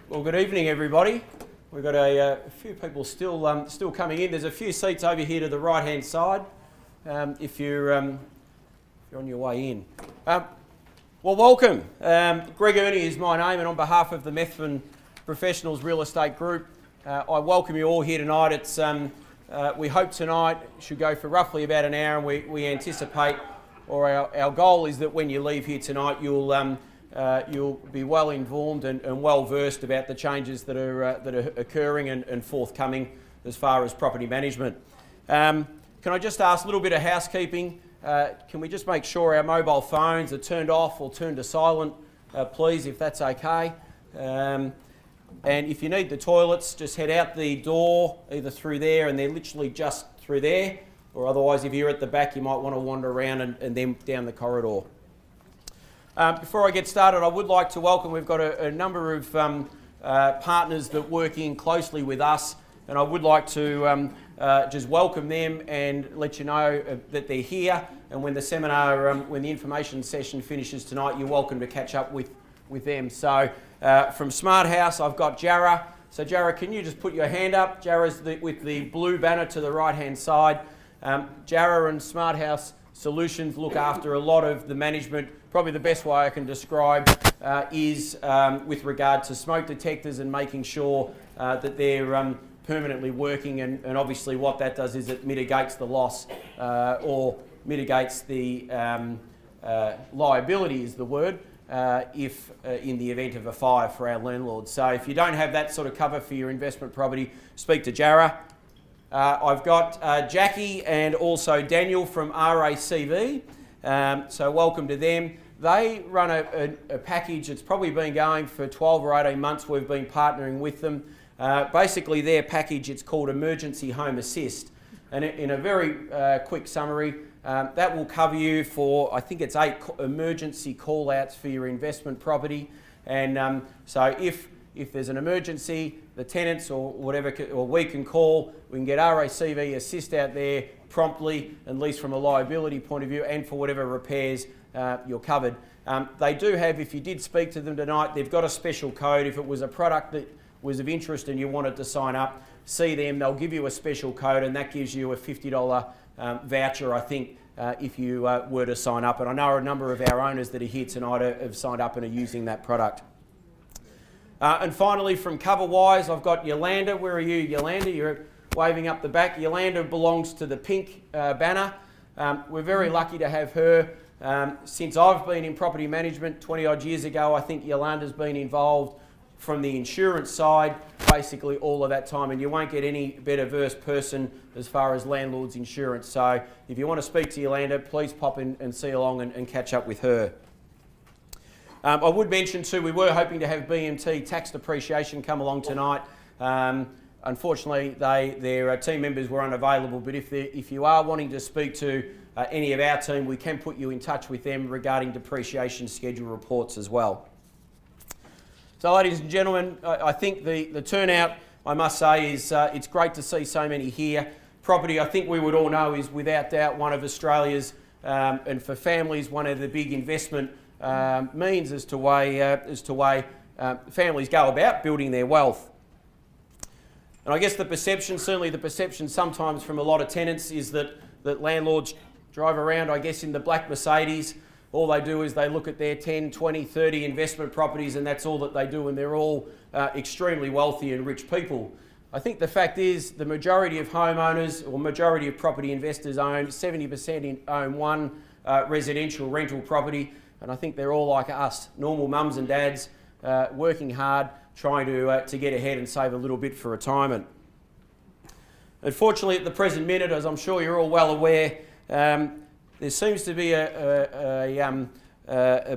Well, good evening, everybody. We've got a few people still coming in. There's a few seats over here to the right-hand side. If you're on your way in. Well, welcome. Greg Ernie is my name, and on behalf of the Methven Professionals Real Estate Group, I welcome you all here tonight. It's we hope tonight should go for roughly about an hour, and we anticipate, or our goal is that when you leave here tonight, you'll be well informed and well versed about the changes that are occurring and forthcoming as far as property management. Can I just ask a little bit of housekeeping? Can we just make sure our mobile phones are turned off or turned to silent, please, if that's okay? And if you need the toilets, just head out the door, either through there, and they're literally just through there, or otherwise if you're at the back you might want to wander around and then down the corridor. Before I get started, I would like to welcome, we've got a number of partners that work in closely with us, and I would like to just welcome them and let you know that they're here, and when the seminar, when the information session finishes tonight, you're welcome to catch up with them. So from Smart House, I've got Jarrah. So Jarrah, can you just put your hand up? Jarrah's with the blue banner to the right-hand side. Jarrah and Smart House Solutions look after a lot of the management. Probably the best way I can describe is with regard to smoke detectors and making sure that they're permanently working, and obviously what that does is it mitigates the loss or mitigates the liability is the word, if in the event of a fire for our landlords. So if you don't have that sort of cover for your investment property, speak to Jarrah. I've got Jackie and also Daniel from RACV, so welcome to them. They run a package that's probably been going for 12 or 18 months. We've been partnering with them. Basically their package, it's called Emergency Home Assist, and in a very quick summary, that will cover you for, I think it's 8 emergency call outs for your investment property, and so if there's an emergency, the tenants or whatever, or we can call, we can get RACV assist out there promptly, at least from a liability point of view, and for whatever repairs you're covered. They do have, if you did speak to them tonight, they've got a special code. If it was a product that was of interest and you wanted to sign up, see them, they'll give you a special code, and that gives you a $50 voucher, I think, if you were to sign up. And I know a number of our owners that are here tonight have signed up and are using that product. And finally, from CoverWise, I've got Yolanda. Where are you, Yolanda? You're waving up the back. Yolanda belongs to the pink banner. We're very lucky to have her. Since I've been in property management 20 odd years ago, I think Yolanda's been involved from the insurance side basically all of that time, and you won't get any better versed person as far as landlords insurance. So if you want to speak to Yolanda, please pop in and see along and catch up with her. I would mention too, we were hoping to have BMT tax depreciation come along tonight. Unfortunately, their team members were unavailable, but if you are wanting to speak to any of our team, we can put you in touch with them regarding depreciation schedule reports as well. So ladies and gentlemen, I think the turnout, I must say, is it's great to see so many here. Property, I think we would all know, is without doubt one of Australia's, and for families, one of the big investment means as to way families go about building their wealth. And I guess the perception, certainly the perception sometimes from a lot of tenants, is that landlords drive around, I guess, in the black Mercedes. All they do is they look at their 10, 20, 30 investment properties, and that's all that they do, and they're all extremely wealthy and rich people. I think the fact is the majority of homeowners or majority of property investors own 70% own one residential rental property, and I think they're all like us, normal mums and dads, working hard, trying to get ahead and save a little bit for retirement. Unfortunately, at the present minute, as I'm sure you're all well aware, there seems to be a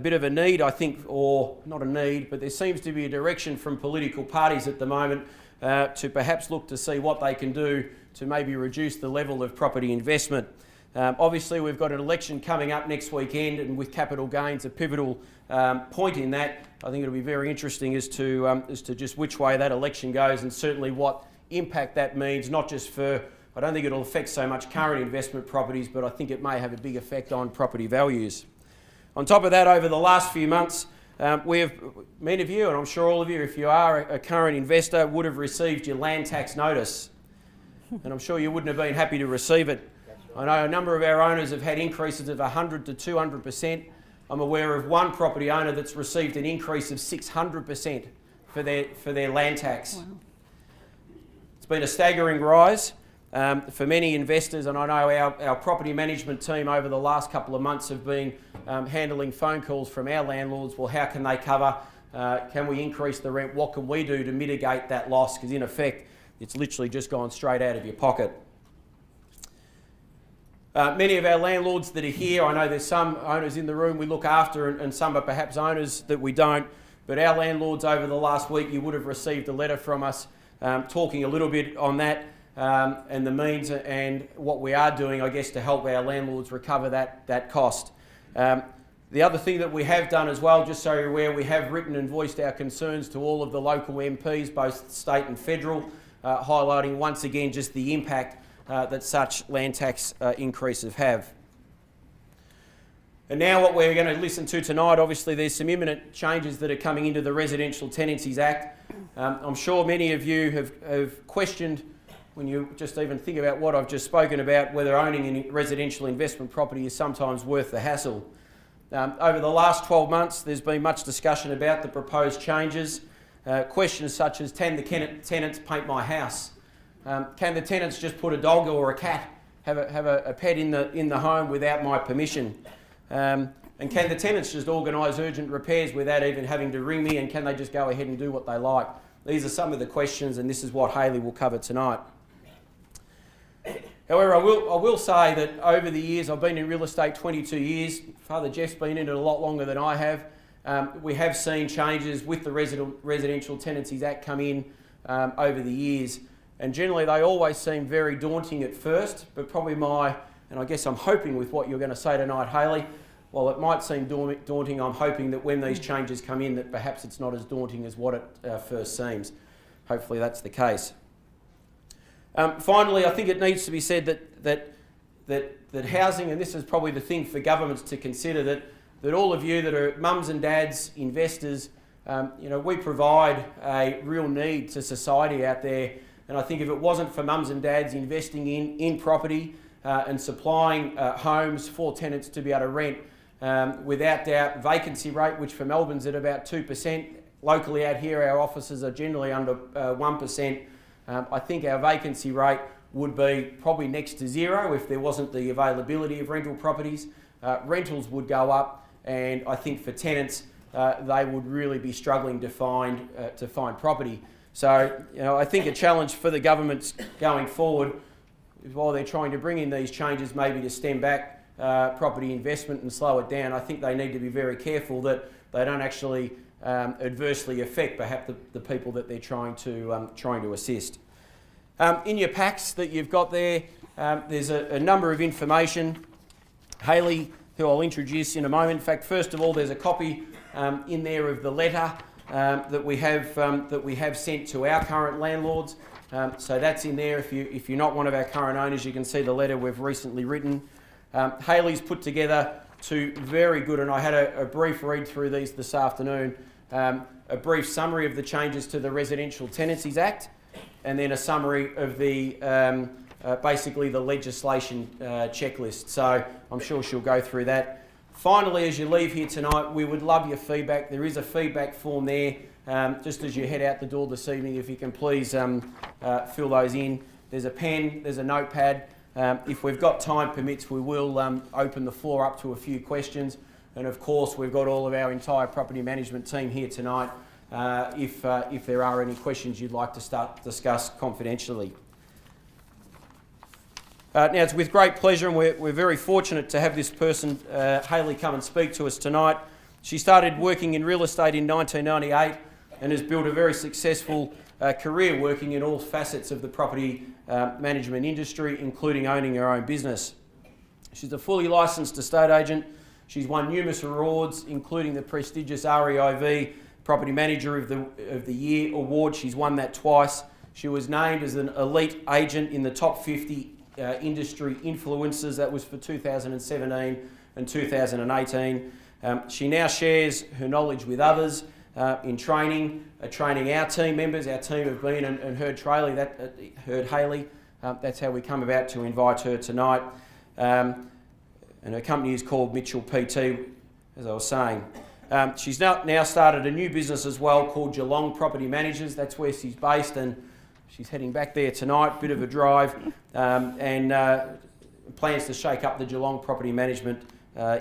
bit of a need, I think, or not a need, but there seems to be a direction from political parties at the moment to perhaps look to see what they can do to maybe reduce the level of property investment. Obviously, we've got an election coming up next weekend, and with capital gains a pivotal point in that, I think it'll be very interesting as to just which way that election goes, and certainly what impact that means, not just for, I don't think it'll affect so much current investment properties, but I think it may have a big effect on property values. On top of that, over the last few months, Many of you, and I'm sure all of you, if you are a current investor, would have received your land tax notice. And I'm sure you wouldn't have been happy to receive it. I know a number of our owners have had increases of 100 to 200%. I'm aware of one property owner that's received an increase of 600% for their land tax. Wow. It's been a staggering rise for many investors, and I know our property management team over the last couple of months have been handling phone calls from our landlords. Well, how can they cover? Can we increase the rent? What can we do to mitigate that loss? Because in effect, it's literally just gone straight out of your pocket. Many of our landlords that are here, I know there's some owners in the room we look after and some are perhaps owners that we don't, but our landlords over the last week, you would have received a letter from us talking a little bit on that and the means and what we are doing, I guess, to help our landlords recover that cost. The other thing that we have done as well, just so you're aware, we have written and voiced our concerns to all of the local MPs, both state and federal, highlighting once again just the impact that such land tax increases have. And now what we're going to listen to tonight, obviously there's some imminent changes that are coming into the Residential Tenancies Act. I'm sure many of you have questioned, when you just even think about what I've just spoken about, whether owning a residential investment property is sometimes worth the hassle. Over the last 12 months, there's been much discussion about the proposed changes. Questions such as, can the tenants paint my house? Can the tenants just put a dog or a cat, have a pet in the home without my permission? And can the tenants just organise urgent repairs without even having to ring me, and can they just go ahead and do what they like? These are some of the questions, and this is what Hayley will cover tonight. However, I will say that over the years, I've been in real estate 22 years. Father Jeff's been in it a lot longer than I have. We have seen changes with the Residential Tenancies Act come in over the years. And generally they always seem very daunting at first, but probably and I guess I'm hoping with what you're going to say tonight, Hayley, while it might seem daunting, I'm hoping that when these changes come in that perhaps it's not as daunting as what it first seems. Hopefully that's the case. Finally, I think it needs to be said that housing, and this is probably the thing for governments to consider, that all of you that are mums and dads, investors, we provide a real need to society out there. And I think if it wasn't for mums and dads investing in property and supplying homes for tenants to be able to rent, without doubt, vacancy rate, which for Melbourne's at about 2%, locally out here our offices are generally under 1%. I think our vacancy rate would be probably next to zero if there wasn't the availability of rental properties. Rentals would go up, and I think for tenants, they would really be struggling to find property. So, I think a challenge for the governments going forward is, while they're trying to bring in these changes maybe to stem back property investment and slow it down, I think they need to be very careful that they don't actually adversely affect perhaps the people that they're trying to assist. In your packs that you've got there, there's a number of information. Hayley, who I'll introduce in a moment. In fact, first of all, there's a copy in there of the letter that we have sent to our current landlords. So that's in there. If you're not one of our current owners, you can see the letter we've recently written. Hayley's put together two very good, and I had a brief read through these this afternoon, a brief summary of the changes to the Residential Tenancies Act, and then a summary of the basically the legislation checklist. So I'm sure she'll go through that. Finally, as you leave here tonight, we would love your feedback. There is a feedback form there, just as you head out the door this evening. If you can please fill those in. There's a pen, there's a notepad. If we've got time permits, we will open the floor up to a few questions. And of course, we've got all of our entire property management team here tonight if there are any questions you'd like to discuss confidentially. Now, it's with great pleasure, and we're very fortunate to have this person, Hayley, come and speak to us tonight. She started working in real estate in 1998 and has built a very successful career working in all facets of the property management industry, including owning her own business. She's a fully licensed estate agent. She's won numerous awards, including the prestigious REIV Property Manager of the Year award. She's won that twice. She was named as an elite agent in the top 50 industry influencers. That was for 2017 and 2018. She now shares her knowledge with others in training our team members. Our team have been and heard Hayley. That's how we come about to invite her tonight. And her company is called Mitchell PT, as I was saying. She's now started a new business as well called Geelong Property Managers. That's where she's based, and she's heading back there tonight, bit of a drive, and plans to shake up the Geelong property management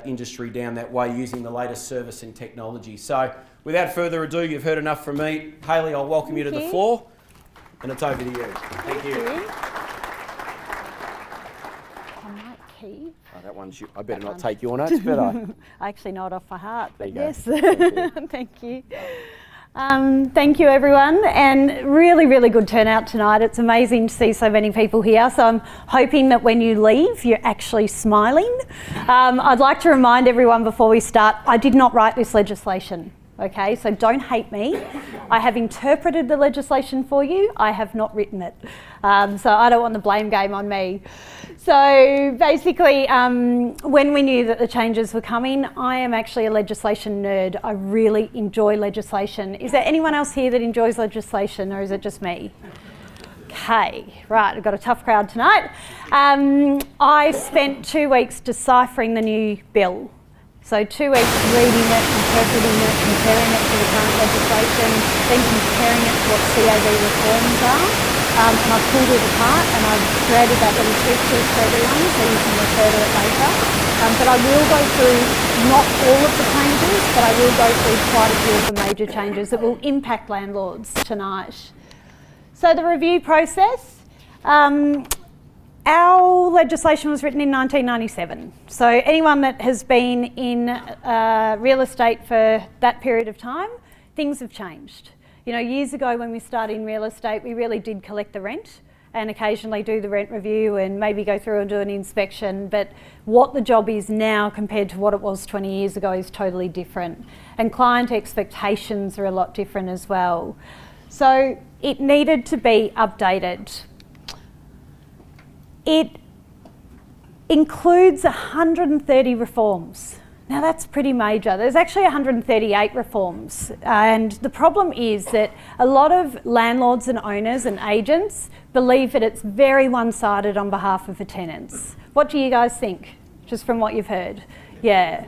industry down that way using the latest service and technology. So without further ado, you've heard enough from me. Hayley, I'll welcome you to the floor, and it's over to you. Thank you. Oh, that one's you. I better not take your notes, better I? I actually know it off by heart, but yes. Thank you. Thank you. Thank you everyone, and really good turnout tonight. It's amazing to see so many people here, so I'm hoping that when you leave you're actually smiling. I'd like to remind everyone before we start, I did not write this legislation, okay, so don't hate me. I have interpreted the legislation for you, I have not written it, so I don't want the blame game on me. So basically, when we knew that the changes were coming, I am actually a legislation nerd. I really enjoy legislation. Is there anyone else here that enjoys legislation, or is it just me? Okay, right, I've got a tough crowd tonight. I spent 2 weeks deciphering the new bill. So 2 weeks reading it, interpreting it, comparing it to the current legislation, then comparing it to what CAB reforms are. And I've pulled it apart and I've created that little spreadsheet for everyone so you can refer to it later. But I will go through not all of the changes, but I will go through quite a few of the major changes that will impact landlords tonight. So the review process. Our legislation was written in 1997. So anyone that has been in real estate for that period of time, things have changed. You know, years ago when we started in real estate, we really did collect the rent and occasionally do the rent review and maybe go through and do an inspection. But what the job is now compared to what it was 20 years ago is totally different. And client expectations are a lot different as well. So it needed to be updated. It includes 130 reforms. Now that's pretty major. There's actually 138 reforms, and the problem is that a lot of landlords and owners and agents believe that it's very one-sided on behalf of the tenants. What do you guys think, just from what you've heard? Yeah.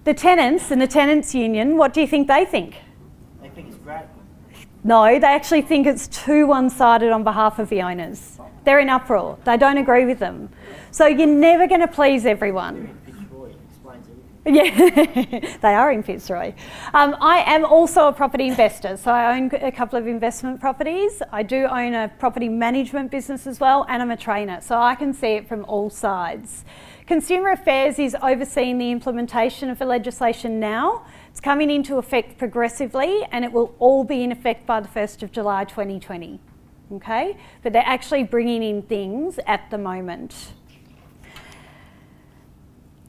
The tenants and the tenants union, what do you think they think? They think it's great. No, they actually think it's too one-sided on behalf of the owners. They're in uproar. They don't agree with them. So you're never going to please everyone. Yeah, they are in Fitzroy. I am also a property investor, so I own a couple of investment properties. I do own a property management business as well, and I'm a trainer, so I can see it from all sides. Consumer Affairs is overseeing the implementation of the legislation now. It's coming into effect progressively, and it will all be in effect by the 1st of July 2020. Okay, but they're actually bringing in things at the moment.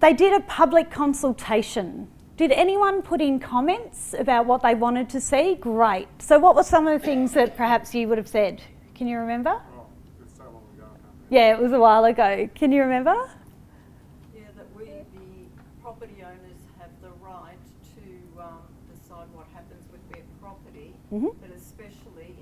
They did a public consultation. Did anyone put in comments about what they wanted to see? Great. So what were some of the things that perhaps you would have said? Can you remember? Oh, it's so long ago. Yeah, it was a while ago. Can you remember? Yeah, that we, the property owners, have the right to decide what happens with their property, but especially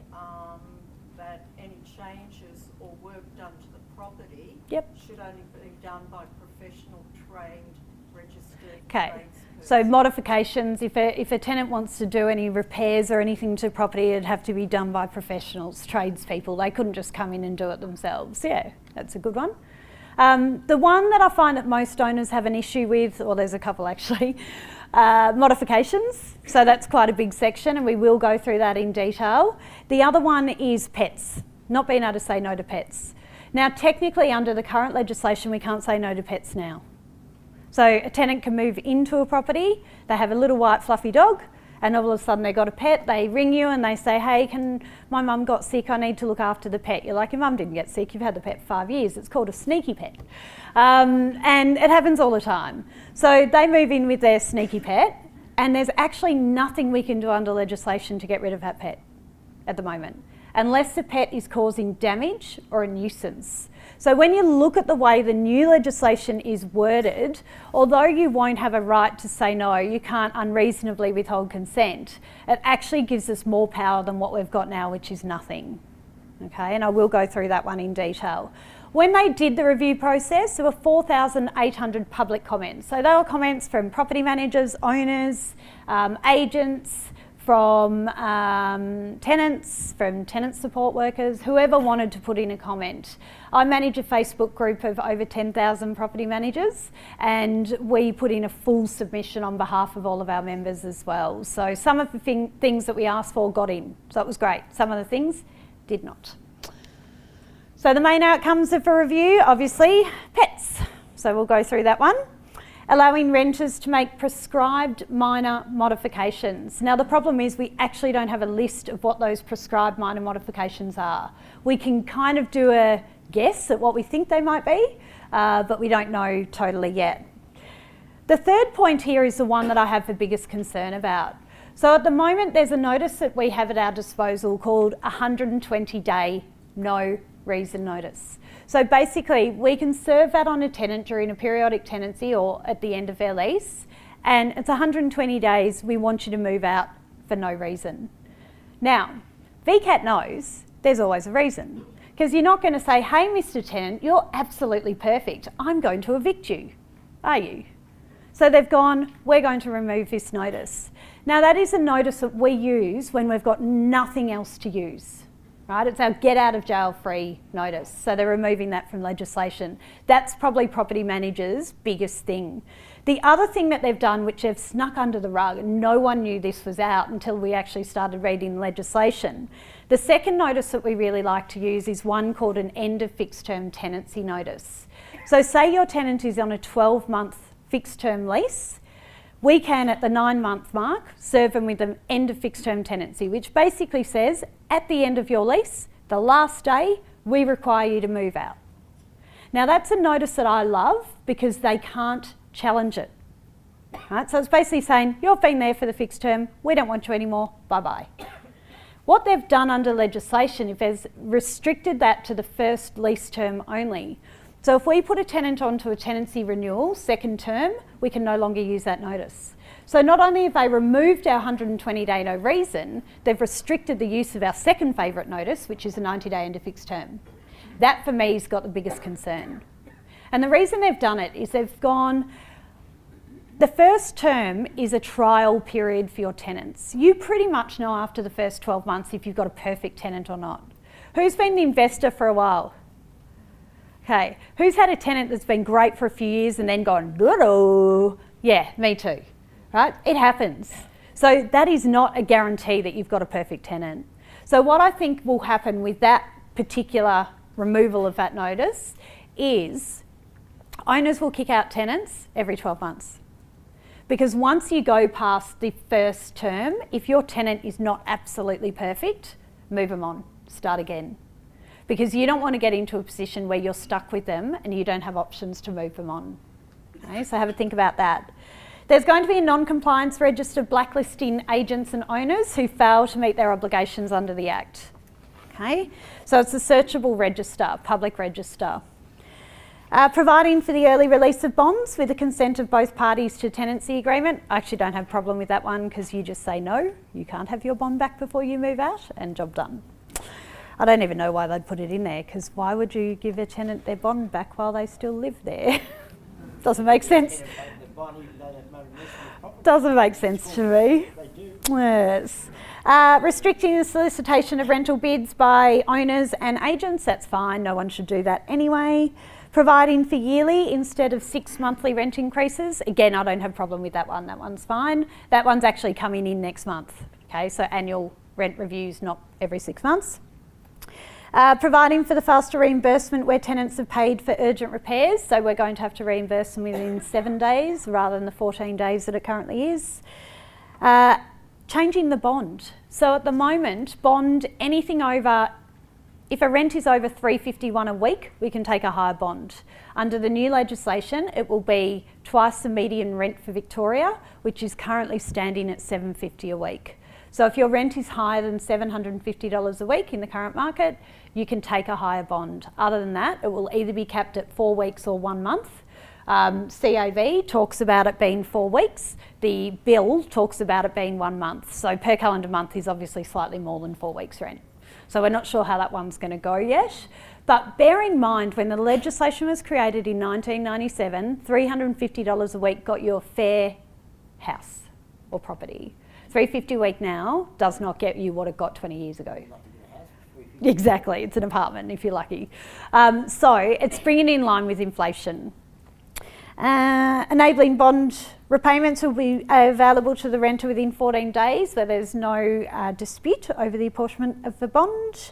that any changes or work done to the property should only be done by professional, trained, registered tradespeople. So modifications, if a tenant wants to do any repairs or anything to property, it'd have to be done by professionals, tradespeople. They couldn't just come in and do it themselves. Yeah, that's a good one. The one that I find that most owners have an issue with, or there's a couple actually, modifications. So that's quite a big section, and we will go through that in detail. The other one is pets, not being able to say no to pets. Now, technically under the current legislation, we can't say no to pets now. So a tenant can move into a property, they have a little white fluffy dog, and all of a sudden they've got a pet, they ring you and they say, hey, my mum got sick, I need to look after the pet. You're like, your mum didn't get sick, you've had the pet for 5 years. It's called a sneaky pet. And it happens all the time. So they move in with their sneaky pet, and there's actually nothing we can do under legislation to get rid of that pet at the moment. unless the pet is causing damage or a nuisance. So when you look at the way the new legislation is worded, although you won't have a right to say no, you can't unreasonably withhold consent, it actually gives us more power than what we've got now, which is nothing. Okay, and I will go through that one in detail. When they did the review process, there were 4,800 public comments. So they were comments from property managers, owners, agents, from tenants, from tenant support workers, whoever wanted to put in a comment. I manage a Facebook group of over 10,000 property managers, and we put in a full submission on behalf of all of our members as well. So some of the things that we asked for got in, so it was great. Some of the things did not. So the main outcomes of a review, obviously, pets. So we'll go through that one. Allowing renters to make prescribed minor modifications. Now the problem is we actually don't have a list of what those prescribed minor modifications are. We can kind of do a guess at what we think they might be, but we don't know totally yet. The third point here is the one that I have the biggest concern about. So at the moment there's a notice that we have at our disposal called 120-day no reason notice. So basically we can serve that on a tenant during a periodic tenancy or at the end of their lease, and it's 120 days, we want you to move out for no reason. Now, VCAT knows there's always a reason, because you're not going to say, hey Mr. Tenant, you're absolutely perfect, I'm going to evict you, are you? So they've gone, we're going to remove this notice. Now that is a notice that we use when we've got nothing else to use. Right, it's our get out of jail free notice. So they're removing that from legislation. That's probably property managers' biggest thing. The other thing that they've done, which they've snuck under the rug, and no one knew this was out until we actually started reading legislation. The second notice that we really like to use is one called an end of fixed term tenancy notice. So say your tenant is on a 12-month fixed term lease, we can, at the 9-month mark, serve them with an end of fixed term tenancy, which basically says, at the end of your lease, the last day, we require you to move out. Now that's a notice that I love because they can't challenge it. Right? So it's basically saying, you've been there for the fixed term, we don't want you anymore, bye-bye. What they've done under legislation, if they've restricted that to the first lease term only. So if we put a tenant onto a tenancy renewal, second term, we can no longer use that notice. So not only have they removed our 120-day no reason, they've restricted the use of our second favourite notice, which is a 90-day end of fixed term. That for me has got the biggest concern. And the reason they've done it is they've gone, the first term is a trial period for your tenants. You pretty much know after the first 12 months if you've got a perfect tenant or not. Who's been the investor for a while? Okay, who's had a tenant that's been great for a few years and then gone, doo-doo? Yeah, me too, right? It happens. So that is not a guarantee that you've got a perfect tenant. So what I think will happen with that particular removal of that notice is owners will kick out tenants every 12 months. Because once you go past the first term, if your tenant is not absolutely perfect, move them on, start again. Because you don't want to get into a position where you're stuck with them and you don't have options to move them on. Okay, so have a think about that. There's going to be a non-compliance register blacklisting agents and owners who fail to meet their obligations under the Act. Okay, so it's a searchable register, public register. Providing for the early release of bonds with the consent of both parties to tenancy agreement. I actually don't have a problem with that one because you just say no, you can't have your bond back before you move out, and job done. I don't even know why they'd put it in there, because why would you give a tenant their bond back while they still live there? Doesn't make sense. Doesn't make sense to me. Yes. Restricting the solicitation of rental bids by owners and agents, that's fine, no one should do that anyway. Providing for yearly instead of 6 monthly rent increases, again I don't have a problem with that one's fine. That one's actually coming in next month, okay, so annual rent reviews, not every 6 months. Providing for the faster reimbursement where tenants have paid for urgent repairs, so we're going to have to reimburse them within 7 days rather than the 14 days that it currently is. Changing the bond. So at the moment, bond anything over, if a rent is over $351 a week, we can take a higher bond. Under the new legislation, it will be twice the median rent for Victoria, which is currently standing at $750 a week. So if your rent is higher than $750 a week in the current market, you can take a higher bond. Other than that, it will either be capped at 4 weeks or 1 month. CAV talks about it being 4 weeks. The bill talks about it being 1 month. So per calendar month is obviously slightly more than 4 weeks rent. So we're not sure how that one's going to go yet. But bear in mind, when the legislation was created in 1997, $350 a week got you a fair house or property. $350 a week now does not get you what it got 20 years ago. Exactly, it's an apartment if you're lucky. So it's bringing it in line with inflation. Enabling bond repayments will be available to the renter within 14 days where there's no dispute over the apportionment of the bond.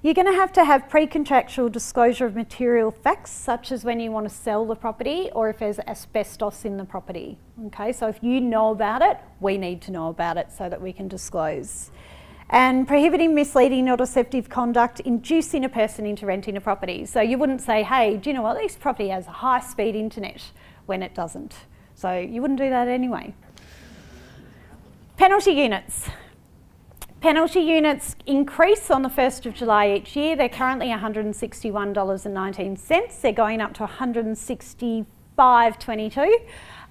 You're going to have pre-contractual disclosure of material facts, such as when you want to sell the property or if there's asbestos in the property. Okay, so if you know about it, we need to know about it so that we can disclose. And prohibiting misleading or deceptive conduct inducing a person into renting a property. So you wouldn't say, hey, do you know what, this property has a high-speed internet, when it doesn't. So you wouldn't do that anyway. Penalty units. Penalty units increase on the 1st of July each year. They're currently $161.19. They're going up to $165.22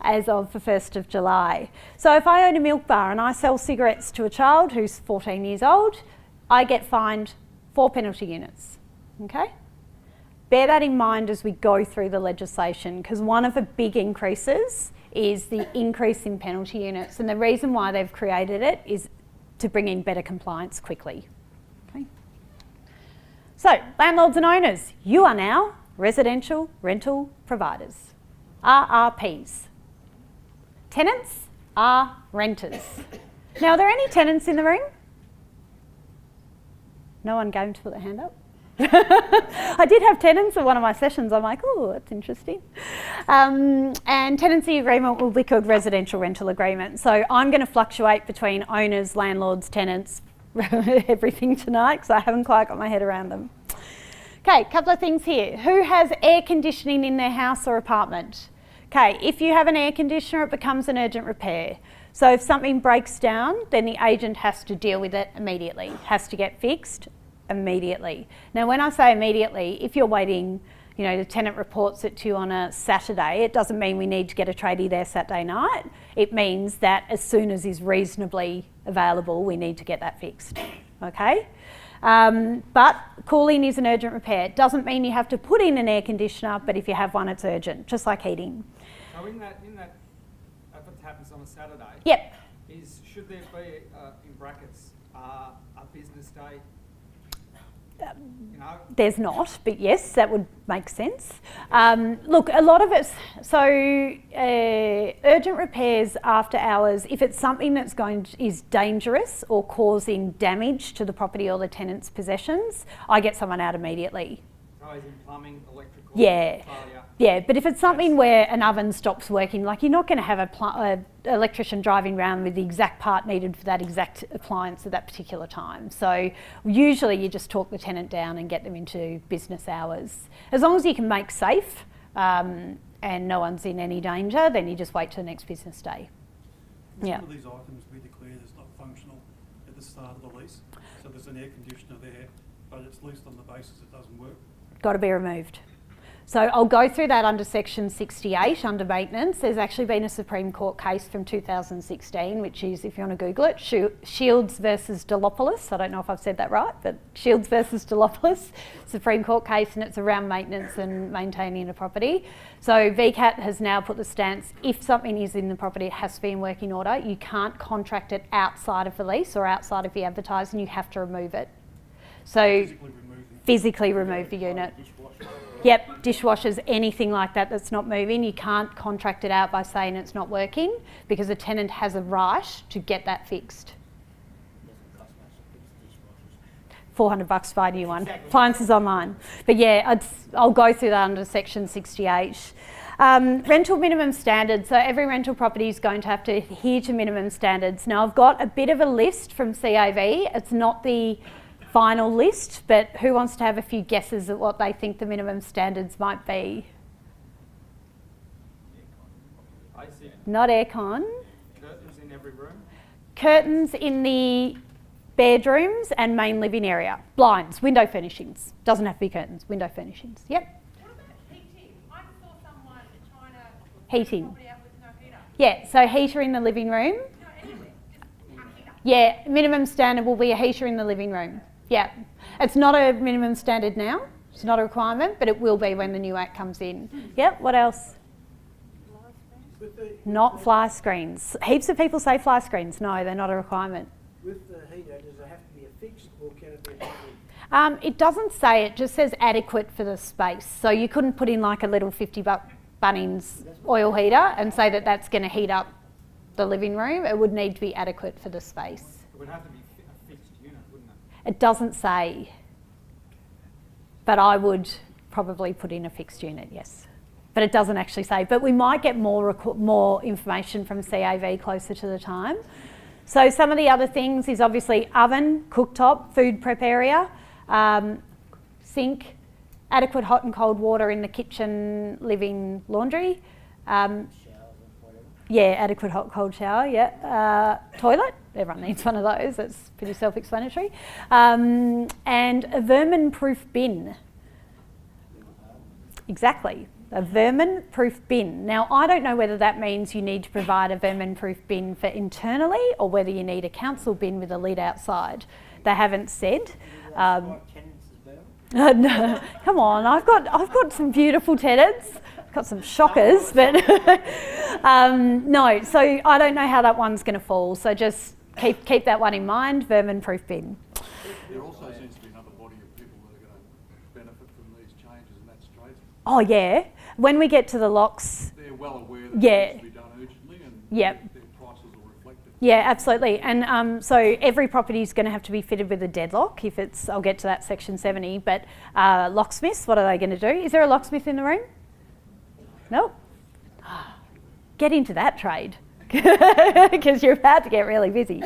as of the 1st of July. So if I own a milk bar and I sell cigarettes to a child who's 14 years old, I get fined 4 penalty units, okay? Bear that in mind as we go through the legislation, because one of the big increases is the increase in penalty units, and the reason why they've created it is to bring in better compliance quickly. Okay. So, landlords and owners, you are now residential rental providers, RRPs. Tenants are renters. Now, are there any tenants in the room? No one came to put their hand up? I did have tenants at one of my sessions. I'm like, oh, that's interesting. And tenancy agreement will be called residential rental agreement. So I'm going to fluctuate between owners, landlords, tenants, everything tonight because I haven't quite got my head around them. Okay, a couple of things here. Who has air conditioning in their house or apartment? Okay, if you have an air conditioner, it becomes an urgent repair. So if something breaks down, then the agent has to deal with it immediately, has to get fixed immediately. Now, when I say immediately, if you're waiting, you know, the tenant reports it to you on a Saturday, it doesn't mean we need to get a tradie there Saturday night. It means that as soon as is reasonably available, we need to get that fixed, okay? But cooling is an urgent repair. It doesn't mean you have to put in an air conditioner, but if you have one, it's urgent, just like heating. So in that, if it happens on a Saturday, yep. Should there be, in brackets, a business day? You know? There's not, but yes, that would make sense. Look, a lot of it's, so urgent repairs after hours, if it's something that's is dangerous or causing damage to the property or the tenant's possessions, I get someone out immediately. So as in plumbing, electrical? Yeah. Yeah, but if it's something where an oven stops working, like you're not going to have a electrician driving around with the exact part needed for that exact appliance at that particular time. So usually you just talk the tenant down and get them into business hours. As long as you can make safe and no one's in any danger, then you just wait till the next business day. Yeah. Some of these items we declare as not functional at the start of the lease. So there's an air conditioner there, but it's leased on the basis it doesn't work. Got to be removed. So I'll go through that under section 68 under maintenance. There's actually been a Supreme Court case from 2016, which is, if you want to Google it, Shields versus Delopoulos. I don't know if I've said that right, but Shields versus Delopoulos, Supreme Court case, and it's around maintenance and maintaining a property. So VCAT has now put the stance, if something is in the property, it has to be in working order. You can't contract it outside of the lease or outside of the advertising, you have to remove it. So physically remove the unit. Yep, dishwashers, anything like that that's not moving. You can't contract it out by saying it's not working because the tenant has a right to get that fixed. $400 to buy a new one. Appliances online. But yeah, I'll go through that under section 68. Rental minimum standards. So every rental property is going to have to adhere to minimum standards. Now I've got a bit of a list from CAV. It's not the final list, but who wants to have a few guesses at what they think the minimum standards might be? Not aircon. Curtains in every room? curtains in the bedrooms and main living area. Blinds, window furnishings. Doesn't have to be curtains, window furnishings. Yep. What about heating? I saw someone trying to Heating. property out with no heater. Yeah, so heater in the living room. No, anywhere. Just a heater. Yeah, minimum standard will be a heater in the living room. Yeah. It's not a minimum standard now. It's not a requirement, but it will be when the new Act comes in. Yep, what else? Not fly screens. Heaps of people say fly screens. No, they're not a requirement. With the heater, does it have to be a fixed or can it be a hybrid? It doesn't say, it just says adequate for the space. So you couldn't put in like a little 50 Bunnings oil heater and say that that's going to heat up the living room. It would need to be adequate for the space. It would have to be a fixed unit, wouldn't it? It doesn't say, but I would probably put in a fixed unit, yes. But it doesn't actually say. But we might get more information from CAV closer to the time. So some of the other things is obviously oven, cooktop, food prep area, sink, adequate hot and cold water in the kitchen, living, laundry. Showers and whatever. Yeah, adequate hot cold shower, yeah. Toilet, everyone needs one of those, that's pretty self-explanatory. And a vermin-proof bin. Exactly, a vermin-proof bin. Now, I don't know whether that means you need to provide a vermin-proof bin for internally or whether you need a council bin with a lid outside. They haven't said. Like tenants as well? No, come on, I've got some beautiful tenants. I've got some shockers, but no. So I don't know how that one's going to fall. So just keep that one in mind. Vermin-proof bin. There also seems to be another body of people that are going to benefit from these changes, and that's tradesmen. Oh yeah. When we get to the locks, They're well aware that Yeah. it needs to be done urgently, and Yep. their prices will reflect it. yeah, absolutely. And so every property is going to have to be fitted with a deadlock. If it's, I'll get to that section 70. But locksmiths, what are they going to do? Is there a locksmith in the room? No. Get into that trade because you're about to get really busy.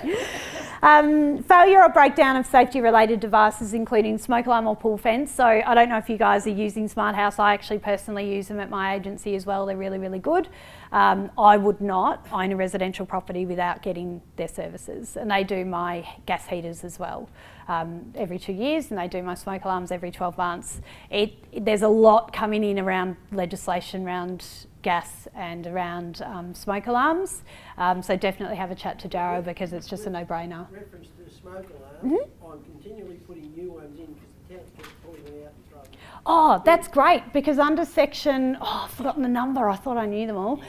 Failure or breakdown of safety-related devices, including smoke alarm or pool fence. So I don't know if you guys are using Smart House. I actually personally use them at my agency as well. They're really, really good. I would not own a residential property without getting their services, and they do my gas heaters as well every 2 years, and they do my smoke alarms every 12 months. There's a lot coming in around legislation around gas and around smoke alarms, so definitely have a chat to Jarrow because it's just a no-brainer. Reference to smoke alarms, I'm continually putting new ones in because the tenants keep pulling them out and throwing them. Oh, that's great because under section, I've forgotten the number, I thought I knew them all.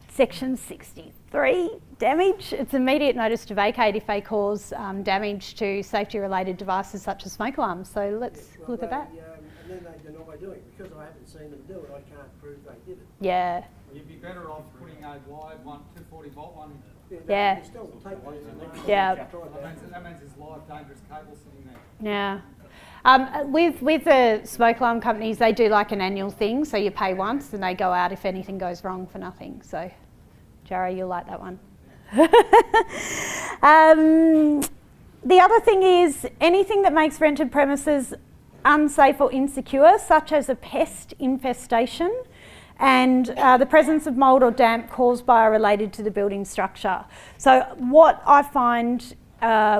Section 63, damage. It's immediate notice to vacate if they cause damage to safety-related devices such as smoke alarms. So let's look at that. And then they deny doing it. Because I haven't seen them do it, I can't prove they did it. Yeah, Well, you'd be better off putting a wide one, 240 volt one. Yeah. They still take one. Yeah. That means there's live dangerous cable sitting there. yeah. With the smoke alarm companies, they do like an annual thing, so you pay once and they go out if anything goes wrong for nothing. So, Jarrah, you'll like that one. The other thing is anything that makes rented premises unsafe or insecure, such as a pest infestation and the presence of mould or damp caused by or related to the building structure. So what I find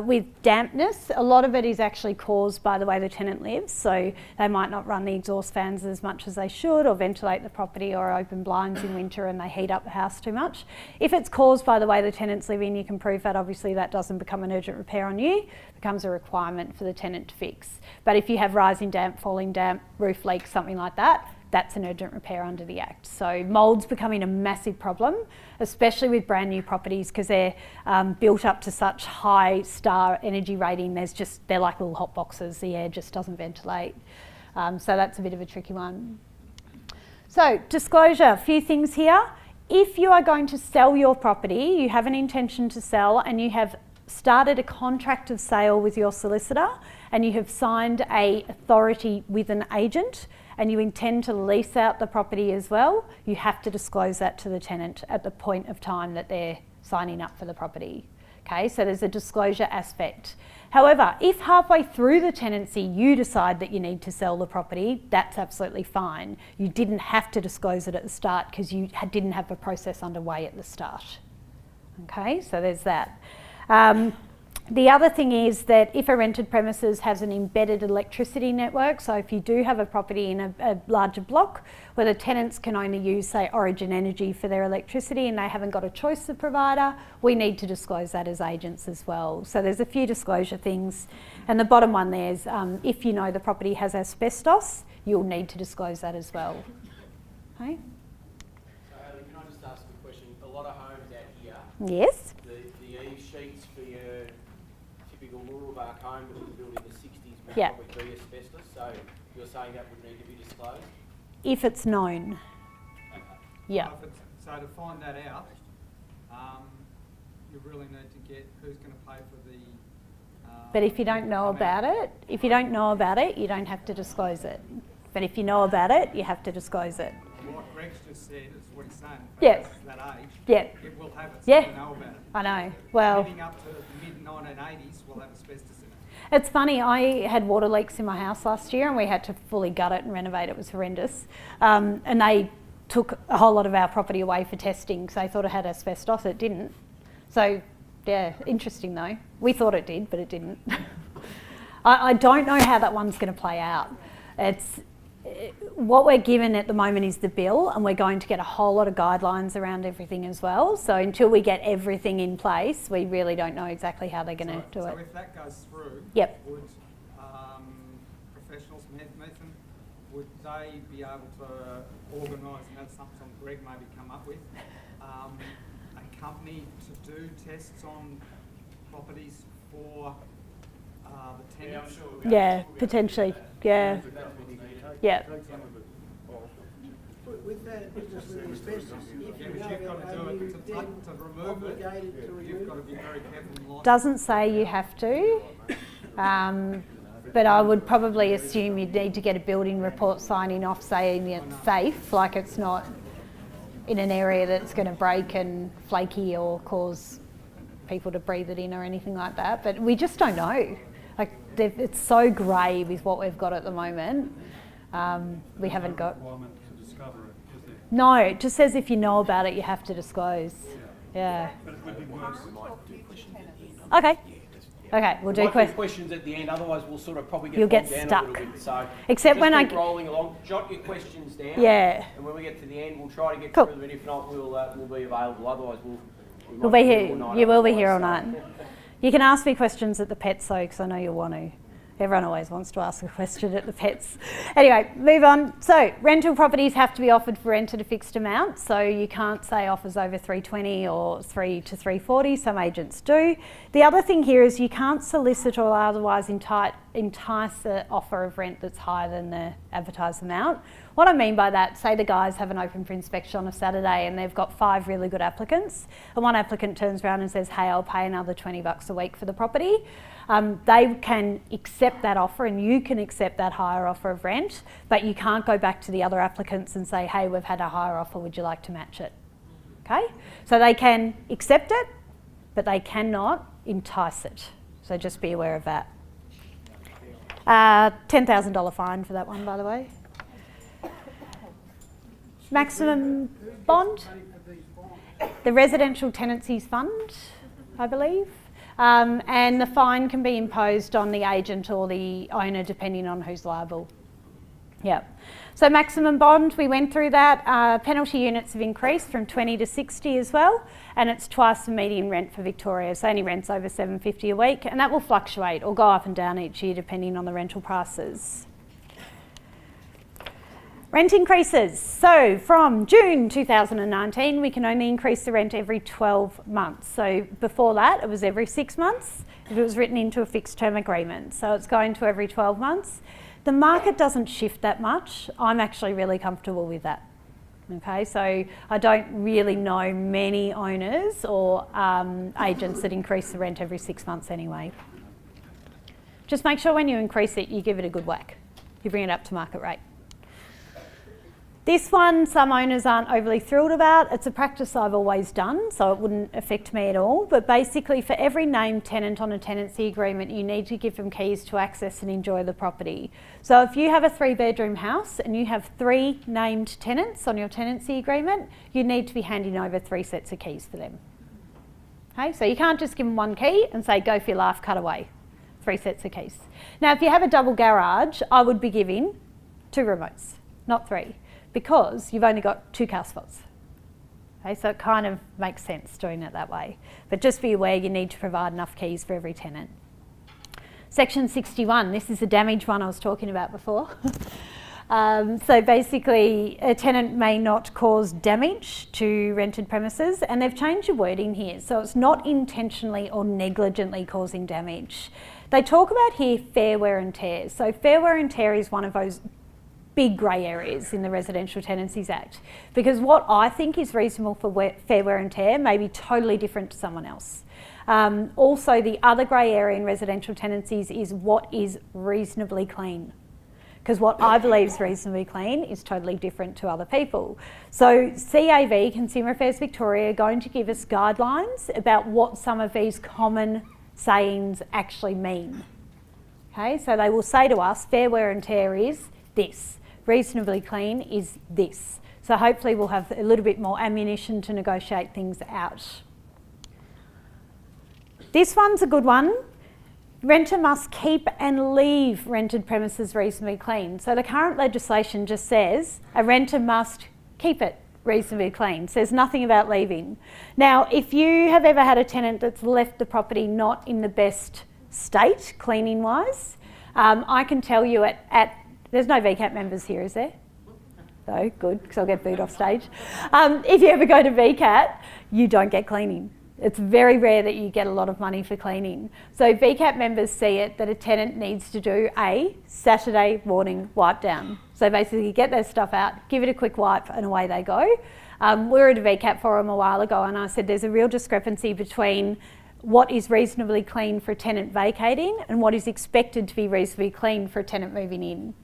with dampness, a lot of it is actually caused by the way the tenant lives. So they might not run the exhaust fans as much as they should, or ventilate the property, or open blinds in winter and they heat up the house too much. If it's caused by the way the tenants live in, you can prove that. Obviously that doesn't become an urgent repair on you, it becomes a requirement for the tenant to fix. But if you have rising damp, falling damp, roof leaks, something like that, that's an urgent repair under the Act. So mould's becoming a massive problem, especially with brand new properties because they're built up to such high star energy rating. They're like little hot boxes. The air just doesn't ventilate. So that's a bit of a tricky one. So disclosure, a few things here. If you are going to sell your property, you have an intention to sell and you have started a contract of sale with your solicitor and you have signed an authority with an agent, and you intend to lease out the property as well, you have to disclose that to the tenant at the point of time that they're signing up for the property. Okay, so there's a disclosure aspect. However, if halfway through the tenancy you decide that you need to sell the property, that's absolutely fine. You didn't have to disclose it at the start because you didn't have a process underway at the start. Okay, so there's that. The other thing is that if a rented premises has an embedded electricity network, so if you do have a property in a larger block where the tenants can only use, say, Origin Energy for their electricity and they haven't got a choice of provider, we need to disclose that as agents as well. So there's a few disclosure things. And the bottom one there is if you know the property has asbestos, you'll need to disclose that as well. Okay? So, Hayley, can I just ask a question? A lot of homes out here, Yes. the eave sheets for your typical rural bark home that was built in the 60s would Yeah. probably be asbestos, so you're saying that would need to be disclosed? If it's known. Okay. Yeah. So to find that out, you really need to get who's going to pay for the. But if you don't know about it, you don't have to disclose it. But if you know about it, you have to disclose it. What Greg's just said is what he's saying. Yeah. It's that age. Yeah. It will have it. So Yeah. we know about it. I know. Well, Heading up to the mid-1980s, we'll have asbestos in it. it's funny, I had water leaks in my house last year and we had to fully gut it and renovate it. It was horrendous. And they took a whole lot of our property away for testing because they thought it had asbestos. It didn't. So, yeah, interesting though. We thought it did, but it didn't. I don't know how that one's going to play out. What we're given at the moment is the bill, and we're going to get a whole lot of guidelines around everything as well. So until we get everything in place, we really don't know exactly how they're going to do it. So if that goes through, Yep. would professionals, Nathan, would they be able to organise, and that's something Greg maybe come up with, a company to do tests on properties for the tenants? Yeah, potentially. Yeah. Yeah. With that business with the asbestos, if Yeah, you but know you've got that, to are do you it then to remove it. obligated to You've got to remove be very careful in life. Doesn't say you have to, but I would probably assume you'd need to get a building report signing off saying it's safe, like it's not in an area that's going to break and flaky or cause people to breathe it in or anything like that. But we just don't know. Like, it's so grey with what we've got at the moment. We haven't got. Requirement to discover it, is there? No, it just says if you know about it, you have to disclose. Yeah. But it would be worse. Okay. Okay, we'll do questions. Questions at the end, otherwise we'll sort of probably You'll get get bogged down a stuck. little bit. So Except just when I keep rolling along, jot your questions down. Yeah. And when we get to the end, we'll try to get Cool. through them. And if not, we'll be available. Otherwise, we We'll might be here here. all night You will be here all otherwise, night. You can ask me questions at the pets though, because I know you'll want to. Everyone always wants to ask a question at the pets. Anyway, move on. So rental properties have to be offered for rent at a fixed amount. So you can't say offers over 320 or 3 to 340. Some agents do. The other thing here is you can't solicit or otherwise entice the offer of rent that's higher than the advertised amount. What I mean by that, say the guys have an open for inspection on a Saturday and they've got 5 really good applicants, and one applicant turns around and says, hey, I'll pay another $20 a week for the property. They can accept that offer and you can accept that higher offer of rent, but you can't go back to the other applicants and say, hey, we've had a higher offer, would you like to match it? Okay? So they can accept it, but they cannot entice it. So just be aware of that. $10,000 fine for that one, by the way. Maximum bond? The Residential Tenancies Fund, I believe. And the fine can be imposed on the agent or the owner depending on who's liable. Yeah. So maximum bond, we went through that. Penalty units have increased from 20 to 60 as well, and it's twice the median rent for Victoria. So only rents over $750 a week, and that will fluctuate or go up and down each year depending on the rental prices. Rent increases. So from June 2019, we can only increase the rent every 12 months. So before that, it was every 6 months if it was written into a fixed term agreement. So it's going to every 12 months. The market doesn't shift that much. I'm actually really comfortable with that. Okay, so I don't really know many owners or agents that increase the rent every 6 months anyway. Just make sure when you increase it, you give it a good whack. You bring it up to market rate. This one, some owners aren't overly thrilled about. It's a practice I've always done, so it wouldn't affect me at all. But basically, for every named tenant on a tenancy agreement, you need to give them keys to access and enjoy the property. So if you have a 3-bedroom house and you have 3 named tenants on your tenancy agreement, you need to be handing over 3 sets of keys for them. Okay, so you can't just give them one key and say, go for your life, cut away. 3 sets of keys. Now, if you have a double garage, I would be giving 2 remotes, not 3, because you've only got 2 car spots. Okay, so it kind of makes sense doing it that way. But just be aware you need to provide enough keys for every tenant. Section 61, this is the damage one I was talking about before. So basically, a tenant may not cause damage to rented premises, and they've changed the wording here. So it's not intentionally or negligently causing damage. They talk about here fair wear and tear. So fair wear and tear is one of those big grey areas in the Residential Tenancies Act, because what I think is reasonable for fair wear and tear may be totally different to someone else. Also, the other grey area in residential tenancies is what is reasonably clean. Because what I believe is reasonably clean is totally different to other people. So CAV, Consumer Affairs Victoria, are going to give us guidelines about what some of these common sayings actually mean. Okay, so they will say to us, fair wear and tear is this, reasonably clean is this. So hopefully we'll have a little bit more ammunition to negotiate things out. This one's a good one. Renter must keep and leave rented premises reasonably clean. So the current legislation just says a renter must keep it reasonably clean. It says nothing about leaving. Now, if you have ever had a tenant that's left the property not in the best state, cleaning wise, I can tell you there's no VCAT members here, is there? No, good, because I'll get booed off stage. If you ever go to VCAT, you don't get cleaning. It's very rare that you get a lot of money for cleaning. So VCAT members see it that a tenant needs to do a Saturday morning wipe down. So basically get their stuff out, give it a quick wipe and away they go. We were at a VCAT forum a while ago and I said there's a real discrepancy between what is reasonably clean for a tenant vacating and what is expected to be reasonably clean for a tenant moving in.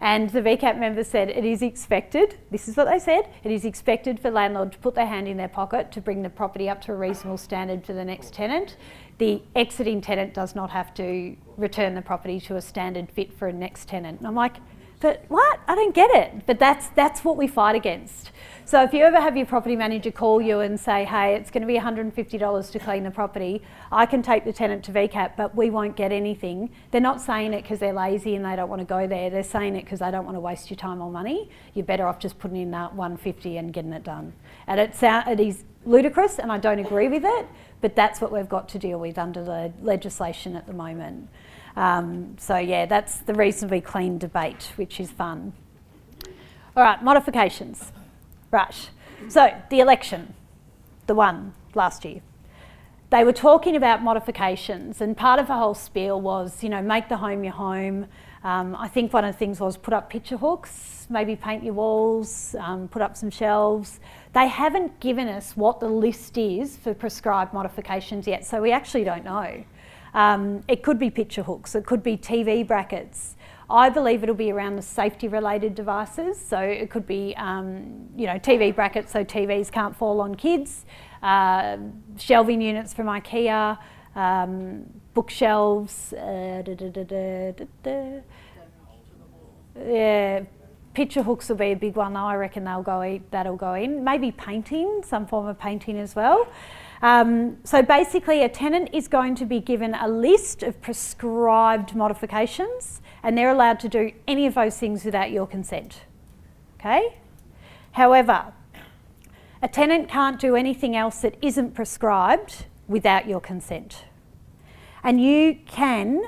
And the VCAT members said it is expected, this is what they said, it is expected for landlord to put their hand in their pocket to bring the property up to a reasonable standard for the next tenant. The exiting tenant does not have to return the property to a standard fit for a next tenant. And I'm like, but what? I don't get it. But that's what we fight against. So if you ever have your property manager call you and say, hey, it's going to be $150 to clean the property, I can take the tenant to VCAT, but we won't get anything. They're not saying it because they're lazy and they don't want to go there. They're saying it because they don't want to waste your time or money. You're better off just putting in that $150 and getting it done. And it is ludicrous and I don't agree with it, but that's what we've got to deal with under the legislation at the moment. So yeah, that's the reasonably clean debate, which is fun. All right, modifications. Right, so the election, the one last year. They were talking about modifications and part of the whole spiel was, make the home your home. I think one of the things was put up picture hooks, maybe paint your walls, put up some shelves. They haven't given us what the list is for prescribed modifications yet, so we actually don't know. It could be picture hooks, it could be TV brackets. I believe it'll be around the safety related devices. So it could be, TV brackets so TVs can't fall on kids, shelving units from IKEA, bookshelves, yeah, picture hooks will be a big one though. I reckon that'll go in. Maybe painting, some form of painting as well. So basically a tenant is going to be given a list of prescribed modifications and they're allowed to do any of those things without your consent, okay? However, a tenant can't do anything else that isn't prescribed without your consent. And you can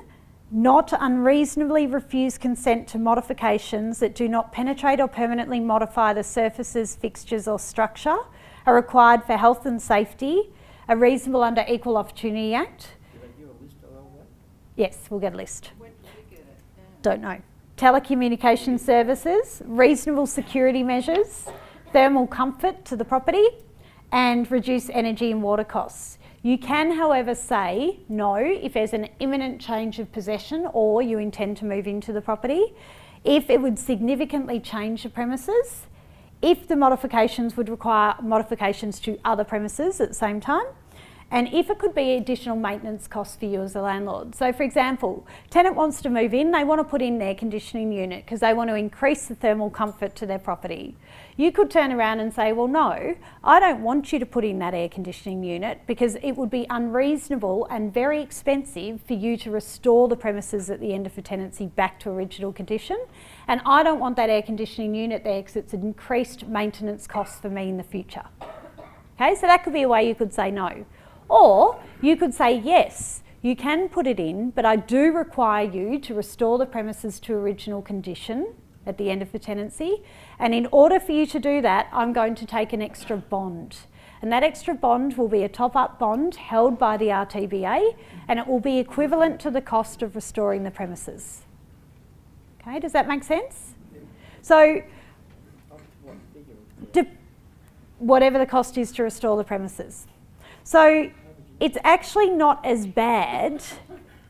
not unreasonably refuse consent to modifications that do not penetrate or permanently modify the surfaces, fixtures or structure, are required for health and safety, are reasonable under Equal Opportunity Act. Do they give a list of all that? Yes, we'll get a list. When do we get it? Yeah. Don't know. Telecommunication services, reasonable security measures, thermal comfort to the property, and reduce energy and water costs. You can, however, say no if there's an imminent change of possession or you intend to move into the property, if it would significantly change the premises, if the modifications would require modifications to other premises at the same time, and if it could be additional maintenance costs for you as a landlord. So for example, tenant wants to move in, they want to put in an air conditioning unit because they want to increase the thermal comfort to their property. You could turn around and say, well no, I don't want you to put in that air conditioning unit because it would be unreasonable and very expensive for you to restore the premises at the end of a tenancy back to original condition. And I don't want that air conditioning unit there because it's an increased maintenance cost for me in the future. Okay, so that could be a way you could say no. Or you could say yes, you can put it in, but I do require you to restore the premises to original condition at the end of the tenancy. And in order for you to do that, I'm going to take an extra bond. And that extra bond will be a top-up bond held by the RTBA, and it will be equivalent to the cost of restoring the premises. Okay, does that make sense? So, whatever the cost is to restore the premises. So, it's actually not as bad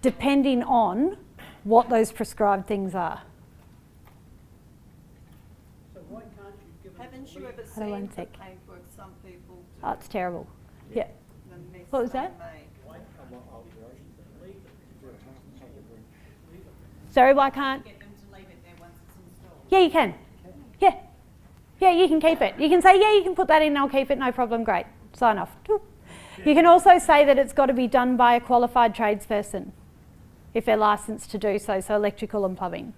depending on what those prescribed things are. So why can't you give Haven't you ever Hold on one seen the sec. paperwork some people do? Oh, it's terrible. Yeah. The mess What was they that? make? Sorry, why can't? Get them to leave it there once it's installed. Yeah, you can. Yeah. Yeah, you can keep it. You can say, yeah, you can put that in, I'll keep it, no problem, great. Sign off. You can also say that it's got to be done by a qualified tradesperson if they're licensed to do so, so electrical and plumbing.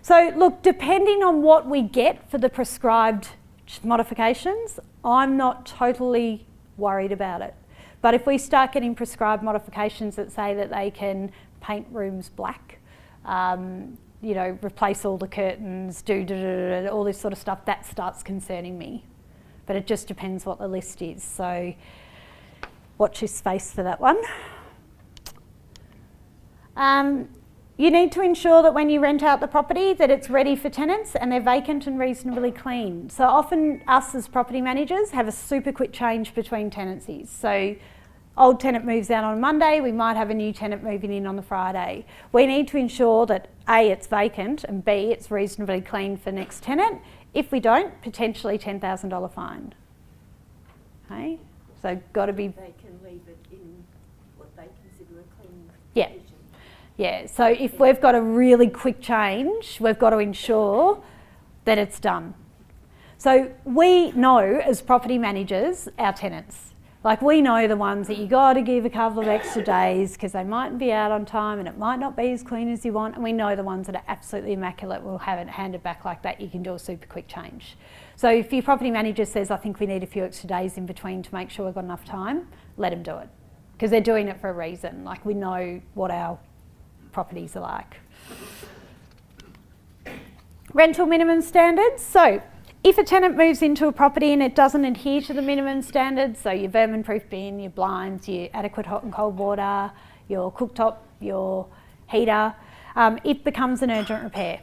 So look, depending on what we get for the prescribed modifications, I'm not totally worried about it. But if we start getting prescribed modifications that say that they can paint rooms black, you know, replace all the curtains, do all this sort of stuff, that starts concerning me. But it just depends what the list is. So watch your space for that one. You need to ensure that when you rent out the property that it's ready for tenants and they're vacant and reasonably clean. So often us as property managers have a super quick change between tenancies. So old tenant moves out on Monday, we might have a new tenant moving in on the Friday. We need to ensure that A, it's vacant, and B, it's reasonably clean for next tenant. If we don't, potentially $10,000 fine. Okay, so got to be... They can leave it in what they consider a clean Yeah. condition. Yeah, so if we've got a really quick change, we've got to ensure that it's done. So we know as property managers, our tenants, like we know the ones that you got to give a couple of extra days because they mightn't be out on time and it might not be as clean as you want, and we know the ones that are absolutely immaculate will have it handed back like that. You can do a super quick change. So if your property manager says, I think we need a few extra days in between to make sure we've got enough time, let them do it because they're doing it for a reason. Like we know what our properties are like. Rental minimum standards. So if a tenant moves into a property and it doesn't adhere to the minimum standards, so your vermin-proof bin, your blinds, your adequate hot and cold water, your cooktop, your heater, it becomes an urgent repair.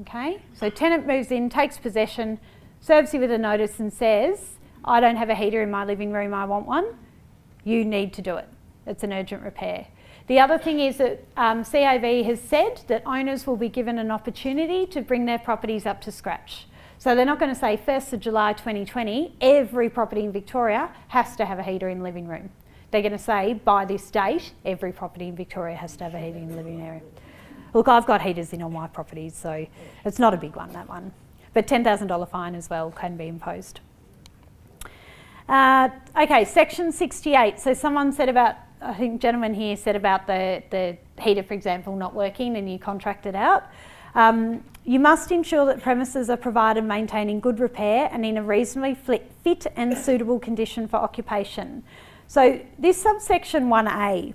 Okay, so tenant moves in, takes possession, serves you with a notice and says, I don't have a heater in my living room, I want one. You need to do it. It's an urgent repair. The other thing is that CAV has said that owners will be given an opportunity to bring their properties up to scratch. So they're not going to say 1st of July 2020, every property in Victoria has to have a heater in the living room. They're going to say by this date, every property in Victoria has to have a heater in the living area. Look, I've got heaters in all my properties, so it's not a big one, that one. But $10,000 fine as well can be imposed. Okay, section 68. So someone said about, I think a gentleman here said about the heater, for example, not working and you contract it out. You must ensure that premises are provided maintaining good repair and in a reasonably fit and suitable condition for occupation. So this subsection 1A,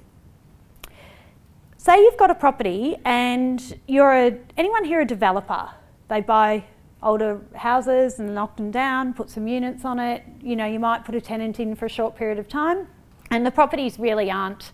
say you've got a property and anyone here a developer? They buy older houses and knock them down, put some units on it, you know, you might put a tenant in for a short period of time and the properties really aren't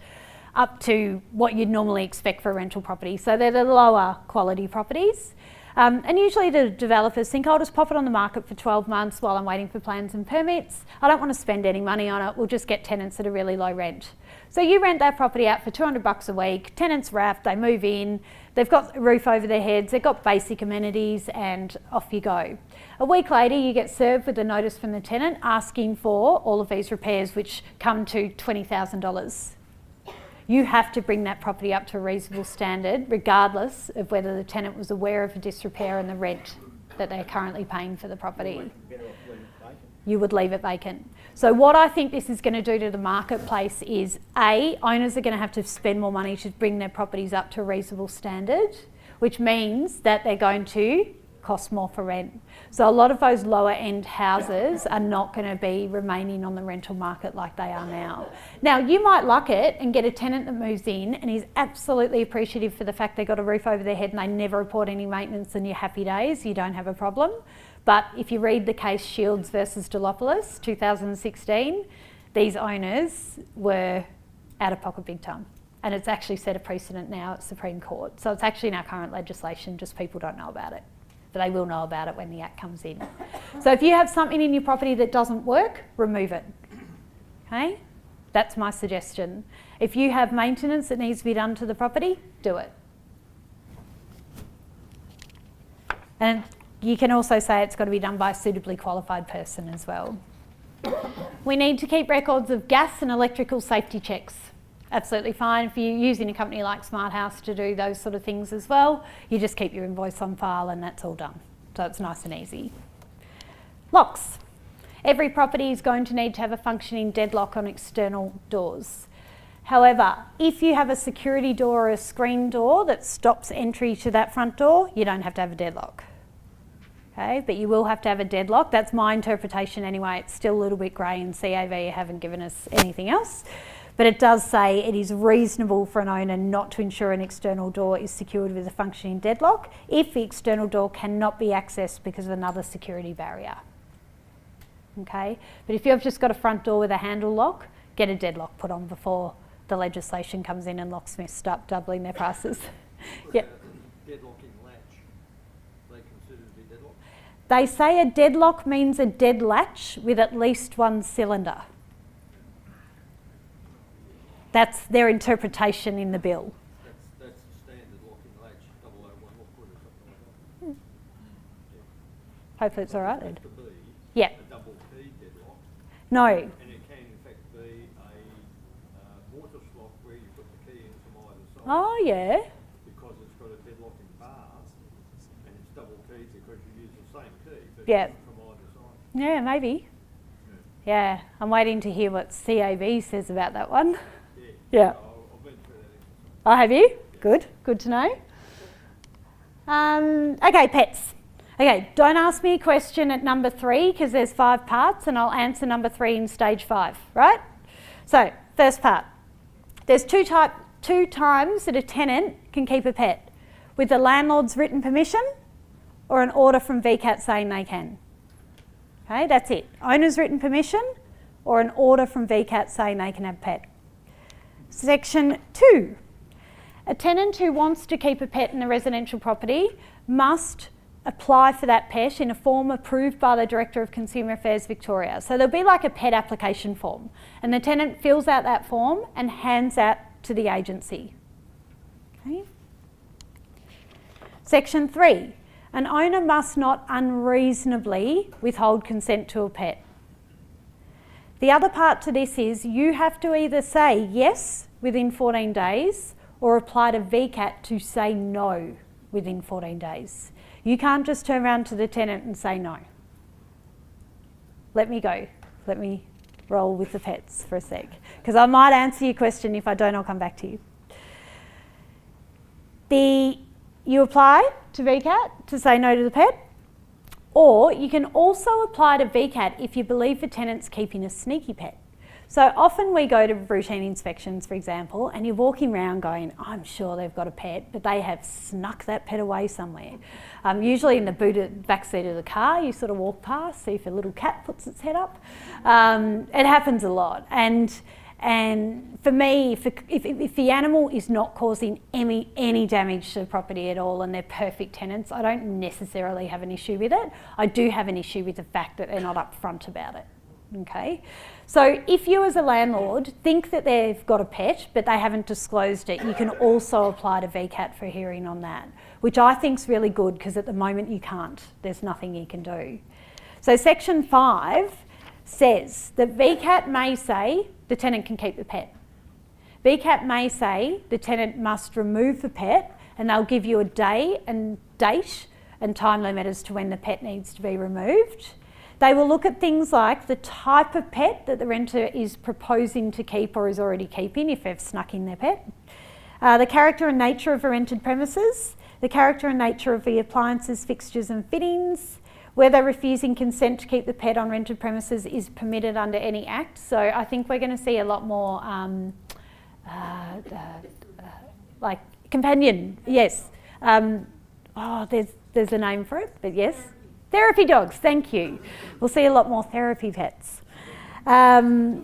up to what you'd normally expect for a rental property. So they're the lower quality properties. And usually the developers think, I'll just pop it on the market for 12 months while I'm waiting for plans and permits. I don't want to spend any money on it. We'll just get tenants at a really low rent. So you rent that property out for $200 a week, tenants wrapped, they move in, they've got a roof over their heads, they've got basic amenities, and off you go. A week later, you get served with a notice from the tenant asking for all of these repairs, which come to $20,000. You have to bring that property up to a reasonable standard, regardless of whether the tenant was aware of the disrepair and the rent that they're currently paying for the property. You would leave it vacant. So what I think this is going to do to the marketplace is, A, owners are going to have to spend more money to bring their properties up to a reasonable standard, which means that they're going to cost more for rent. So a lot of those lower end houses are not going to be remaining on the rental market like they are now. Now, you might luck it and get a tenant that moves in and is absolutely appreciative for the fact they got a roof over their head and they never report any maintenance, and your happy days, you don't have a problem. But if you read the case Shields versus Delopoulos, 2016, these owners were out of pocket big time. And it's actually set a precedent now at Supreme Court. So it's actually in our current legislation, just people don't know about it. But they will know about it when the Act comes in. So if you have something in your property that doesn't work, remove it. Okay? That's my suggestion. If you have maintenance that needs to be done to the property, do it. And you can also say it's got to be done by a suitably qualified person as well. We need to keep records of gas and electrical safety checks. Absolutely fine. If you're using a company like Smart House to do those sort of things as well, you just keep your invoice on file and that's all done. So it's nice and easy. Locks. Every property is going to need to have a functioning deadlock on external doors. However, if you have a security door or a screen door that stops entry to that front door, you don't have to have a deadlock. Okay, but you will have to have a deadlock. That's my interpretation anyway. It's still a little bit grey, and CAV haven't given us anything else. But it does say it is reasonable for an owner not to ensure an external door is secured with a functioning deadlock if the external door cannot be accessed because of another security barrier. Okay, but if you've just got a front door with a handle lock, get a deadlock put on before the legislation comes in and locksmiths start doubling their prices. Yep. Deadlocking latch, they consider to be deadlocked? They say a deadlock means a dead latch with at least one cylinder. That's their interpretation in the bill. That's the standard locking latch, 001 Lockwood or something like that. Hopefully it's all right then. It could be Yeah. a double key deadlock, No. and it can in fact be a mortise lock where you put the key in from either side. Oh yeah. Because it's got a deadlocking bar, and it's double keyed because you use the same key, but Yeah. from either side. Yeah, maybe. Yeah, I'm waiting to hear what CAV says about that one. Yeah. I've been through that exercise. Oh, have you? Good. Good to know. Okay, pets. Okay, don't ask me a question at number 3 because there's 5 parts and I'll answer number 3 in stage 5, right? So, first part. There's two times that a tenant can keep a pet, with the landlord's written permission or an order from VCAT saying they can. Okay, that's it. Owner's written permission or an order from VCAT saying they can have a pet. Section 2. A tenant who wants to keep a pet in a residential property must apply for that pet in a form approved by the Director of Consumer Affairs Victoria. So there'll be like a pet application form, and the tenant fills out that form and hands that to the agency. Okay. Section 3. An owner must not unreasonably withhold consent to a pet. The other part to this is you have to either say yes within 14 days or apply to VCAT to say no within 14 days. You can't just turn around to the tenant and say no. Let me go. Let me roll with the pets for a sec, because I might answer your question. If I don't, I'll come back to you. You apply to VCAT to say no to the pet, or you can also apply to VCAT if you believe the tenant's keeping a sneaky pet. So often we go to routine inspections, for example, and you're walking around going, I'm sure they've got a pet, but they have snuck that pet away somewhere. Usually in the back seat of the car, you sort of walk past, see if a little cat puts its head up. It happens a lot. And And for me, if the animal is not causing any damage to the property at all and they're perfect tenants, I don't necessarily have an issue with it. I do have an issue with the fact that they're not upfront about it. Okay, so if you as a landlord think that they've got a pet but they haven't disclosed it, you can also apply to VCAT for a hearing on that, which I think is really good because at the moment you can't. There's nothing you can do. So section 5 says that VCAT may say the tenant can keep the pet. VCAT may say the tenant must remove the pet, and they'll give you a day and date and time limit as to when the pet needs to be removed. They will look at things like the type of pet that the renter is proposing to keep or is already keeping if they've snuck in their pet, the character and nature of the rented premises, the character and nature of the appliances, fixtures and fittings, whether refusing consent to keep the pet on rented premises is permitted under any act. So I think we're going to see a lot more like companion, yes. There's a name for it, but yes. Therapy dogs, thank you. We'll see a lot more therapy pets. Any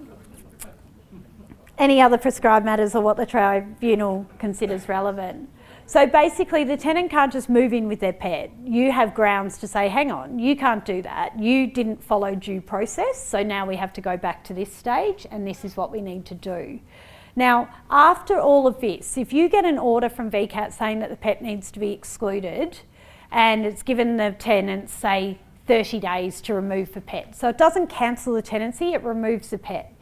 other prescribed matters or what the tribunal considers relevant. So basically the tenant can't just move in with their pet. You have grounds to say, hang on, you can't do that. You didn't follow due process, so now we have to go back to this stage and this is what we need to do. Now, after all of this, if you get an order from VCAT saying that the pet needs to be excluded, and it's given the tenant, say, 30 days to remove the pet. So it doesn't cancel the tenancy, it removes the pet.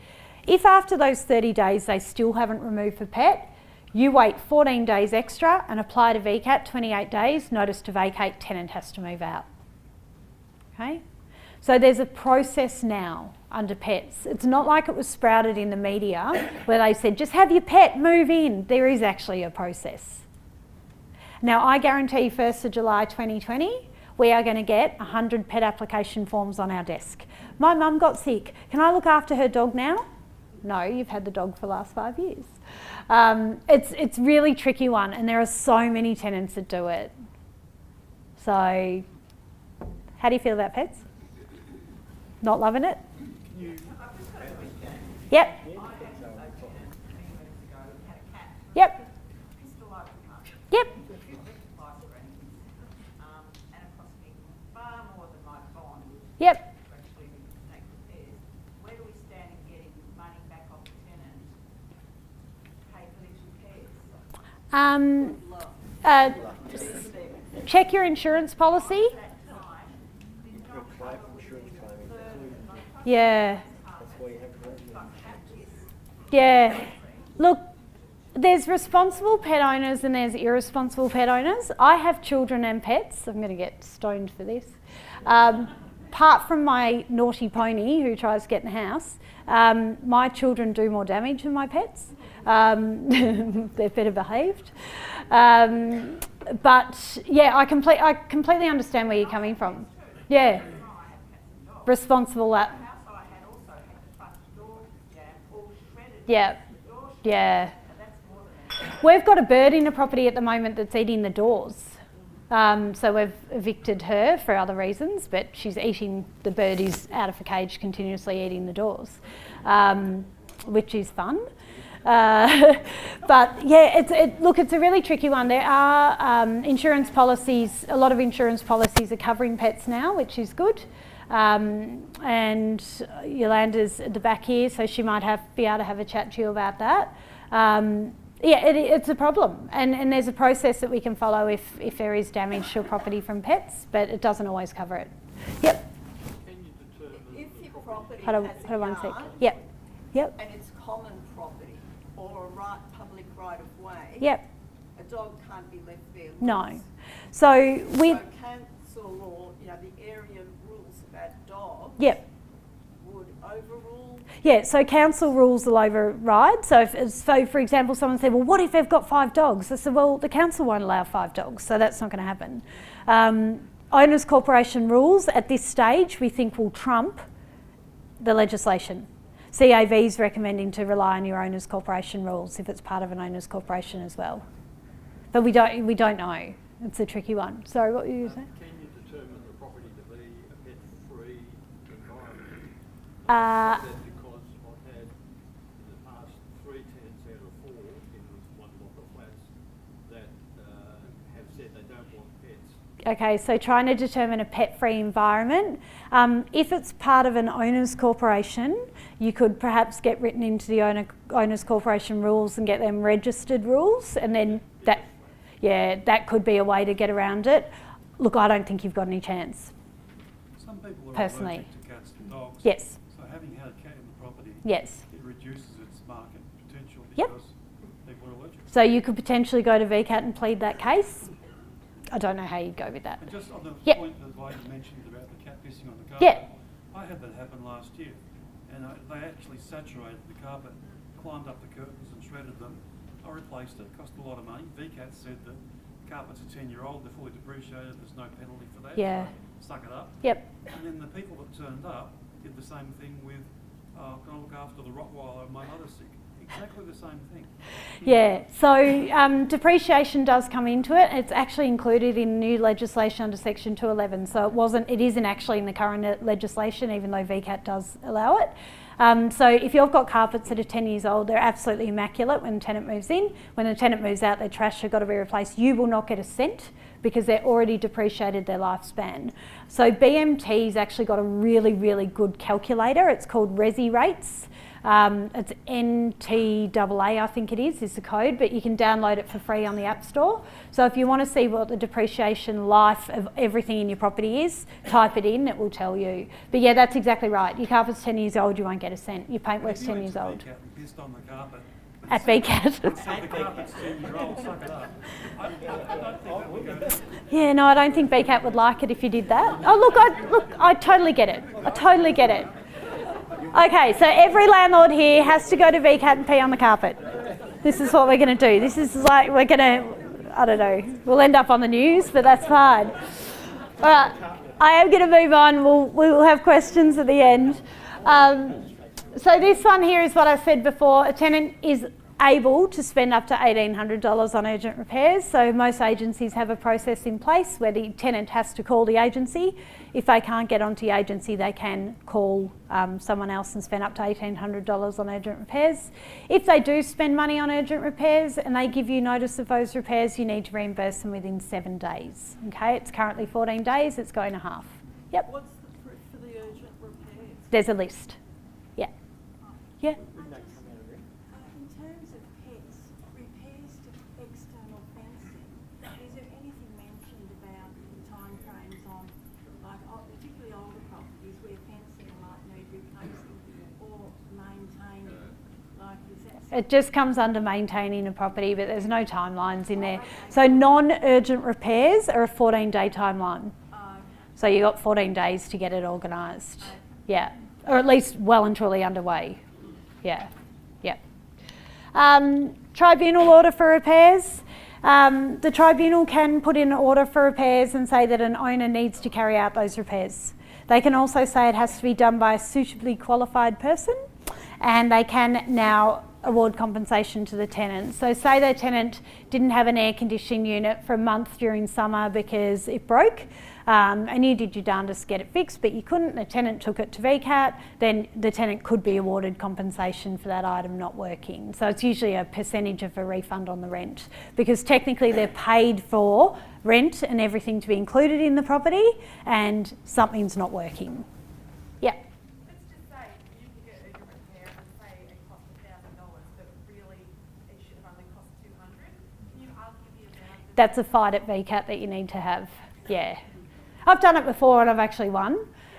If after those 30 days they still haven't removed the pet, you wait 14 days extra and apply to VCAT, 28 days, notice to vacate, tenant has to move out. Okay? So there's a process now under pets. It's not like it was sprouted in the media where they said, just have your pet, move in. There is actually a process. Now, I guarantee 1st of July 2020, we are going to get 100 pet application forms on our desk. My mum got sick. Can I look after her dog now? No, you've had the dog for the last 5 years. It's really tricky one, and there are so many tenants that do it. So, how do you feel about pets? Not loving it? Yep. Yep. Yep. Yep. Where do we stand in getting money back off the tenant? Pay for these repairs? Check your insurance policy. Yeah. Yeah. Look, there's responsible pet owners and there's irresponsible pet owners. I have children and pets. I'm going to get stoned for this. Apart from my naughty pony who tries to get in the house, my children do more damage than my pets. They're better behaved. But yeah, I completely understand where you're coming from. Yeah. Responsible at. Yeah. Yeah. We've got a bird in a property at the moment that's eating the doors. So we've evicted her for other reasons, but she's eating, the bird is out of a cage continuously eating the doors, which is fun. But yeah, look, it's a really tricky one. There are insurance policies, a lot of insurance policies are covering pets now, which is good. And Yolanda's at the back here, so she might be able to have a chat to you about that. Yeah, it's a problem, and there's a process that we can follow if there is damage to a property from pets, but it doesn't always cover it. Yep. Can you determine If your property Hold has on a 1 sec. yard Yep. Yep. and it's common property or a public right of way, Yep. a dog can't be left there. No. loose. So with So council or, the area rules about dogs yep. would overrule. Yeah, so council rules will override. So, for example, someone said, well, what if they've got 5 dogs? I said, well, the council won't allow 5 dogs, so that's not going to happen. Owners corporation rules at this stage we think will trump the legislation. CAV is recommending to rely on your owners corporation rules if it's part of an owners corporation as well. But we don't know. It's a tricky one. Sorry, what were you saying? Can you determine the property to be a pet-free environment? Uh, Is that because I've had in the past Okay, so trying to determine a pet-free environment. If it's part of an owner's corporation, you could perhaps get written into the owner's corporation rules and get them registered rules, and then that could be a way to get around it. Look, I don't think you've got any chance. Some people are personally. allergic to cats and dogs. Yes. So having had a cat in the property, Yes. it reduces its market potential Yep. because people are allergic. So you could potentially go to VCAT and plead that case. I don't know how you'd go with that. And just on the Yep. point that you mentioned about the cat pissing on the carpet, Yeah. I had that happen last year, and they actually saturated the carpet, climbed up the curtains and shredded them. I replaced it, cost a lot of money. VCAT said that carpets are 10-year-old, they're fully depreciated, there's no penalty for that. Yeah. So suck it up. Yep. And then the people that turned up did the same thing with, can I look after the Rottweiler, my mother's sick. Exactly the same thing. Yeah, so depreciation does come into it. It's actually included in new legislation under Section 211. So it isn't actually in the current legislation, even though VCAT does allow it. So if you've got carpets that are 10 years old, they're absolutely immaculate when the tenant moves in. When the tenant moves out, their trash have got to be replaced. You will not get a cent because they're already depreciated their lifespan. So BMT's actually got a really, really good calculator. It's called Resi Rates. It's NTAA, I think it is the code, but you can download it for free on the App Store. So if you want to see what the depreciation life of everything in your property is, type it in, it will tell you. But yeah, that's exactly right. Your carpet's 10 years old, you won't get a cent. Your paintwork's 10 years old. VCAT and pissed on the carpet. At VCAT. Said the carpet's 10-year-old, suck it up. I don't think that would go down. Yeah, no, I don't think VCAT would like it if you did that. Oh, look, I totally get it. I totally get it. Okay, so every landlord here has to go to VCAT and pee on the carpet. This is what we're going to do. This is like, we're going to, I don't know, we'll end up on the news, but that's fine. All right, I am going to move on. We'll have questions at the end. So this one here is what I said before. A tenant is able to spend up to $1,800 on urgent repairs. So most agencies have a process in place where the tenant has to call the agency. If they can't get onto the agency, they can call someone else and spend up to $1,800 on urgent repairs. If they do spend money on urgent repairs and they give you notice of those repairs, you need to reimburse them within 7 days. Okay, it's currently 14 days, it's going to half. Yep. What's the proof for the urgent repairs? There's a list. Yeah. Yeah. In terms of pets, repairs to external fencing, is there anything mentioned about the timeframes on, like, particularly older properties where fencing might need replacing or maintaining? Like, is that? It just comes under maintaining a property, but there's no timelines in there. So non-urgent repairs are a 14-day timeline. So you've got 14 days to get it organised. Yeah, or at least well and truly underway. Yeah, yeah. Tribunal order for repairs. The tribunal can put in an order for repairs and say that an owner needs to carry out those repairs. They can also say it has to be done by a suitably qualified person, and they can now award compensation to the tenant. So say the tenant didn't have an air conditioning unit for a month during summer because it broke, and you did your darndest to get it fixed, but you couldn't, the tenant took it to VCAT, then the tenant could be awarded compensation for that item not working. So it's usually a percentage of a refund on the rent, because technically they're paid for rent and everything to be included in the property, and something's not working. Yeah. Let's just say you can get urgent repair and say it cost $1,000, but really it should have only cost $200. Can you argue the amount? That's a fight at VCAT that you need to have. Yeah. I've done it before and I've actually won.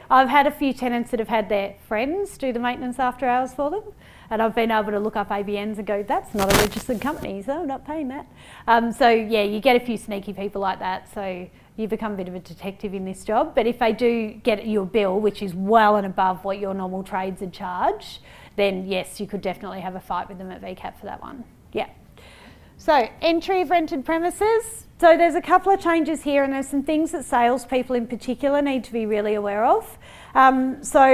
I've had a few tenants that have had their friends do the maintenance after hours for them, and I've been able to look up ABNs and go, that's not a registered company, so I'm not paying that. So yeah, you get a few sneaky people like that, so you become a bit of a detective in this job. But if they do get you a bill which is well and above what your normal trades would charge, then yes, you could definitely have a fight with them at VCAT for that one. Yeah. So entry of rented premises. So there's a couple of changes here, and there's some things that salespeople in particular need to be really aware of. So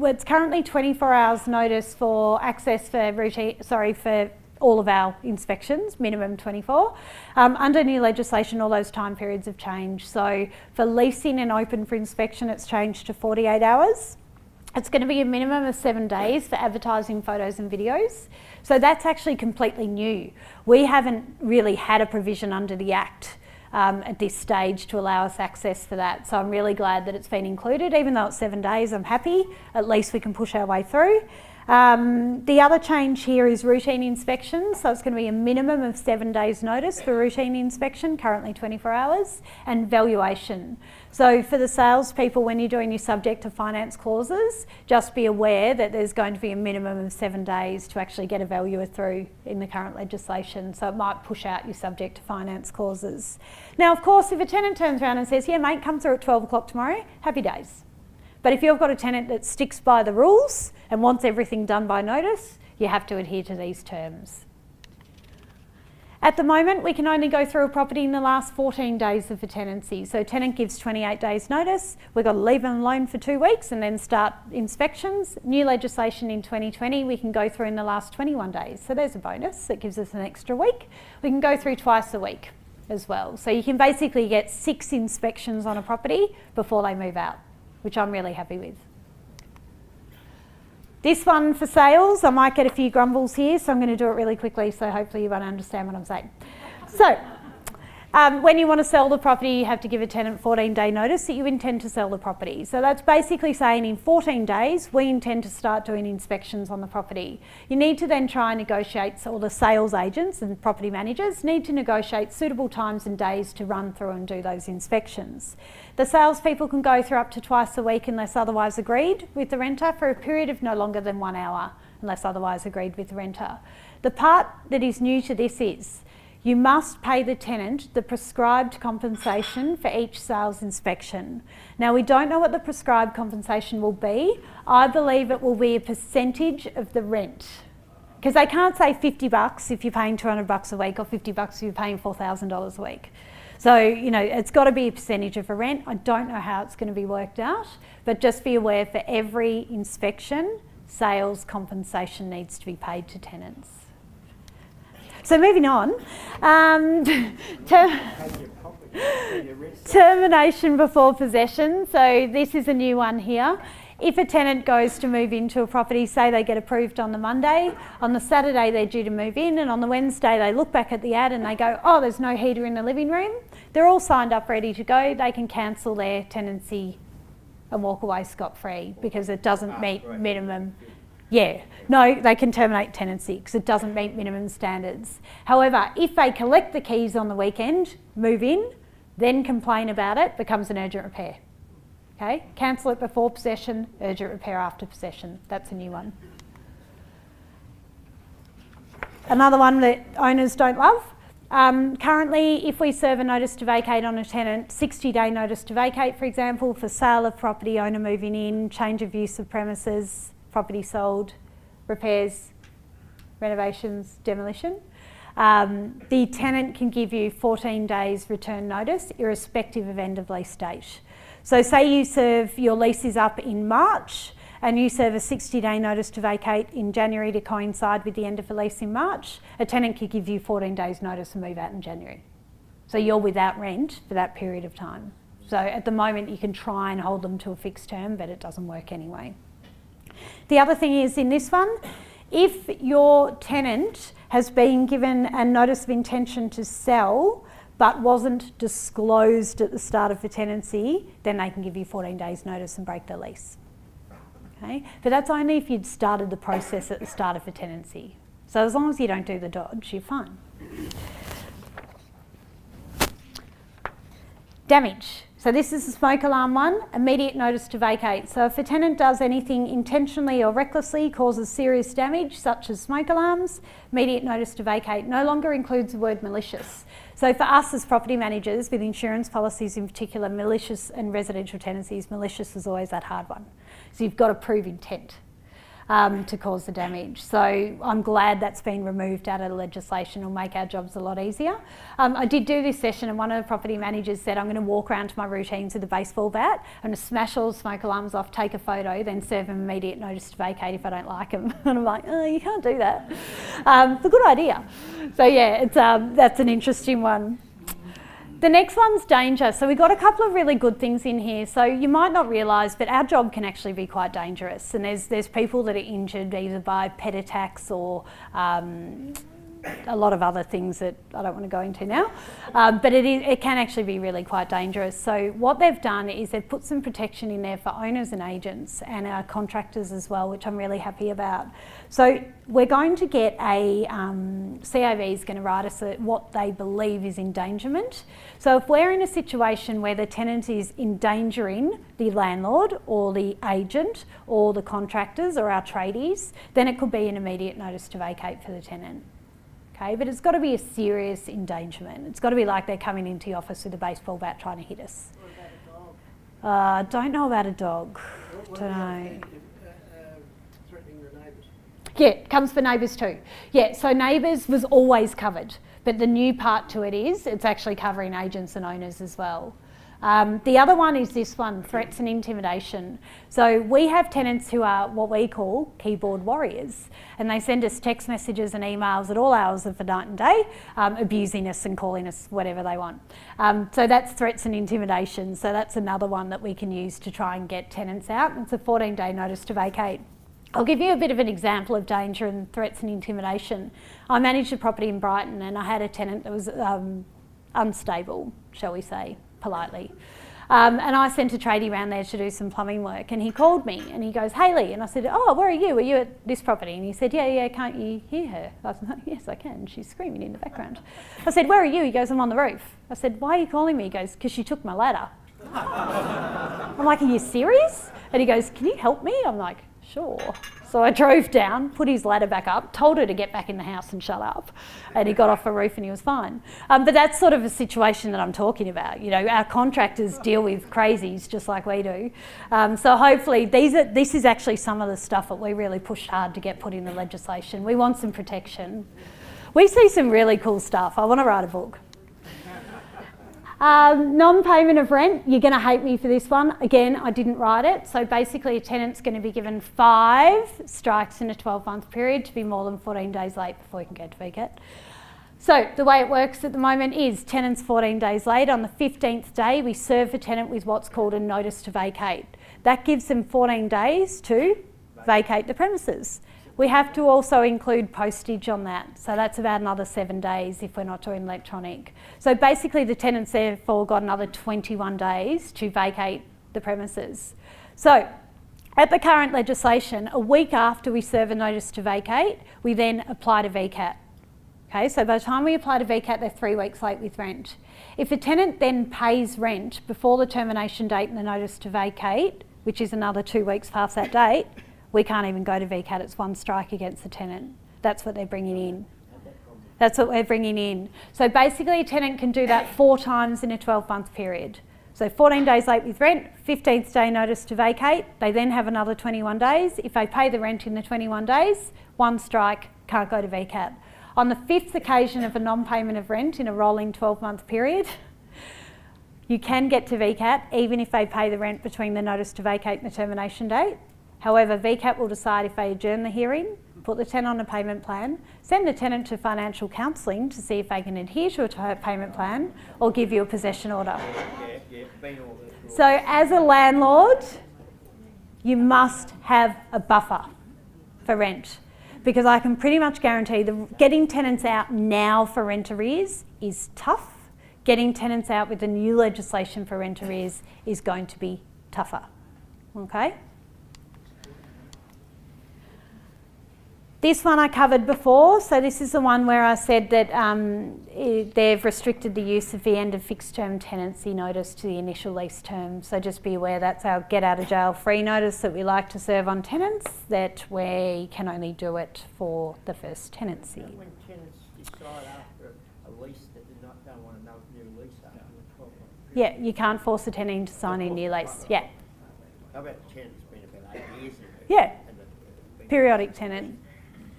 it's currently 24 hours notice for access for all of our inspections, minimum 24. Under new legislation, all those time periods have changed. So for leasing and open for inspection, it's changed to 48 hours. It's going to be a minimum of 7 days for advertising photos and videos. So that's actually completely new. We haven't really had a provision under the Act at this stage to allow us access for that. So I'm really glad that it's been included. Even though it's 7 days, I'm happy. At least we can push our way through. The other change here is routine inspections. So it's going to be a minimum of 7 days notice for routine inspection, currently 24 hours, and valuation. So for the salespeople, when you're doing your subject to finance clauses, just be aware that there's going to be a minimum of 7 days to actually get a valuer through in the current legislation. So it might push out your subject to finance clauses. Now, of course, if a tenant turns around and says, yeah, mate, come through at 12 o'clock tomorrow, happy days. But if you've got a tenant that sticks by the rules and wants everything done by notice, you have to adhere to these terms. At the moment, we can only go through a property in the last 14 days of a tenancy. So tenant gives 28 days notice, we've got to leave them alone for 2 weeks and then start inspections. New legislation in 2020, we can go through in the last 21 days. So there's a bonus, that gives us an extra week. We can go through twice a week as well. So you can basically get 6 inspections on a property before they move out, which I'm really happy with. This one for sales, I might get a few grumbles here, so I'm going to do it really quickly, so hopefully you won't understand what I'm saying. So, when you want to sell the property, you have to give a tenant 14-day notice that you intend to sell the property. So that's basically saying in 14 days, we intend to start doing inspections on the property. You need to then try and negotiate, so all the sales agents and property managers need to negotiate suitable times and days to run through and do those inspections. The salespeople can go through up to twice a week unless otherwise agreed with the renter for a period of no longer than 1 hour, unless otherwise agreed with the renter. The part that is new to this is you must pay the tenant the prescribed compensation for each sales inspection. Now, we don't know what the prescribed compensation will be. I believe it will be a percentage of the rent. Because they can't say $50 if you're paying $200 a week or $50 if you're paying $4,000 a week. So, you know, it's got to be a percentage of a rent. I don't know how it's going to be worked out, but just be aware for every inspection, sales compensation needs to be paid to tenants. So moving on, termination before possession. So this is a new one here. If a tenant goes to move into a property, say they get approved on the Monday, on the Saturday they're due to move in, and on the Wednesday they look back at the ad and they go, oh, there's no heater in the living room. They're all signed up, ready to go. They can cancel their tenancy and walk away scot-free because it doesn't meet minimum. Yeah, no, they can terminate tenancy because it doesn't meet minimum standards. However, if they collect the keys on the weekend, move in, then complain about it, becomes an urgent repair. Okay, cancel it before possession, urgent repair after possession. That's a new one. Another one that owners don't love. Currently, if we serve a notice to vacate on a tenant, 60-day notice to vacate, for example, for sale of property, owner moving in, change of use of premises, property sold, repairs, renovations, demolition. The tenant can give you 14 days return notice, irrespective of end of lease date. So say you serve, your lease is up in March, and you serve a 60-day notice to vacate in January to coincide with the end of the lease in March, a tenant could give you 14 days notice and move out in January. So you're without rent for that period of time. So at the moment you can try and hold them to a fixed term, but it doesn't work anyway. The other thing is in this one, if your tenant has been given a notice of intention to sell but wasn't disclosed at the start of the tenancy, then they can give you 14 days notice and break the lease. Okay? But that's only if you'd started the process at the start of the tenancy. So as long as you don't do the dodge, you're fine. Damage. So this is the smoke alarm one, immediate notice to vacate. So if a tenant does anything intentionally or recklessly, causes serious damage, such as smoke alarms, immediate notice to vacate no longer includes the word malicious. So for us as property managers, with insurance policies in particular, malicious and residential tenancies, malicious is always that hard one. So you've got to prove intent to cause the damage. So I'm glad that's been removed out of the legislation. It'll make our jobs a lot easier. I did do this session and one of the property managers said, I'm going to walk around to my routines with a baseball bat, I'm going to smash all the smoke alarms off, take a photo, then serve them immediate notice to vacate if I don't like them. And I'm like, oh, you can't do that. It's a good idea. So yeah, it's, that's an interesting one. The next one's danger. So we've got a couple of really good things in here. So you might not realise, but our job can actually be quite dangerous. And there's people that are injured either by pet attacks or a lot of other things that I don't want to go into now. But it can actually be really quite dangerous. So what they've done is they've put some protection in there for owners and agents and our contractors as well, which I'm really happy about. So we're going to get a, CAV is going to write us what they believe is endangerment. So if we're in a situation where the tenant is endangering the landlord or the agent or the contractors or our tradies, then it could be an immediate notice to vacate for the tenant. Okay, but it's got to be a serious endangerment. It's got to be like they're coming into the office with a baseball bat trying to hit us. What about a dog? Don't know about a dog. What Don't about know. threatening the neighbours? Yeah, it comes for neighbours too. Yeah, so neighbours was always covered, but the new part to it is it's actually covering agents and owners as well. The other one is this one, threats and intimidation. So we have tenants who are what we call keyboard warriors, and they send us text messages and emails at all hours of the night and day, abusing us and calling us whatever they want. So that's threats and intimidation. So that's another one that we can use to try and get tenants out. It's a 14-day notice to vacate. I'll give you a bit of an example of danger and threats and intimidation. I managed a property in Brighton and I had a tenant that was unstable, shall we say, politely. And I sent a tradie around there to do some plumbing work, and he called me and he goes, Hayley, and I said, oh, where are you? Are you at this property? And he said, yeah, can't you hear her? I was like, yes, I can. She's screaming in the background. I said, where are you? He goes, I'm on the roof. I said, why are you calling me? He goes, because she took my ladder. I'm like, are you serious? And he goes, can you help me? I'm like, sure. So I drove down, put his ladder back up, told her to get back in the house and shut up, and he got off the roof and he was fine. But that's sort of a situation that I'm talking about. You know, our contractors deal with crazies just like we do. So hopefully this is actually some of the stuff that we really pushed hard to get put in the legislation. We want some protection. We see some really cool stuff. I want to write a book. Non-payment of rent, you're going to hate me for this one. Again, I didn't write it. So basically a tenant's going to be given 5 strikes in a 12-month period to be more than 14 days late before you can go to vacate. So the way it works at the moment is tenant's 14 days late. On the 15th day, we serve the tenant with what's called a notice to vacate. That gives them 14 days to vacate the premises. We have to also include postage on that. So that's about another 7 days if we're not doing electronic. So basically the tenant's therefore got another 21 days to vacate the premises. So at the current legislation, a week after we serve a notice to vacate, we then apply to VCAT. Okay, so by the time we apply to VCAT, they're 3 weeks late with rent. If a tenant then pays rent before the termination date and the notice to vacate, which is another 2 weeks past that date, we can't even go to VCAT. It's 1 strike against the tenant. That's what they're bringing in. That's what we're bringing in. So basically a tenant can do that 4 times in a 12-month period. So 14 days late with rent, 15th day notice to vacate. They then have another 21 days. If they pay the rent in the 21 days, 1 strike, can't go to VCAT. On the 5th occasion of a non-payment of rent in a rolling 12-month period, you can get to VCAT even if they pay the rent between the notice to vacate and the termination date. However, VCAT will decide if they adjourn the hearing, put the tenant on a payment plan, send the tenant to financial counselling to see if they can adhere to a payment plan, or give you a possession order. So as a landlord, you must have a buffer for rent, because I can pretty much guarantee that getting tenants out now for rent arrears is tough. Getting tenants out with the new legislation for rent arrears is going to be tougher. Okay? This one I covered before, so this is the one where I said that they've restricted the use of the end of fixed term tenancy notice to the initial lease term. So just be aware that's our get out of jail free notice that we like to serve on tenants, that we can only do it for the first tenancy. When tenants decide after a lease that they don't want another new lease after a 12-month period. Yeah, you can't force a tenant to sign a new lease. Yeah. How about the tenant's been about 8 years? Yeah. Periodic tenant.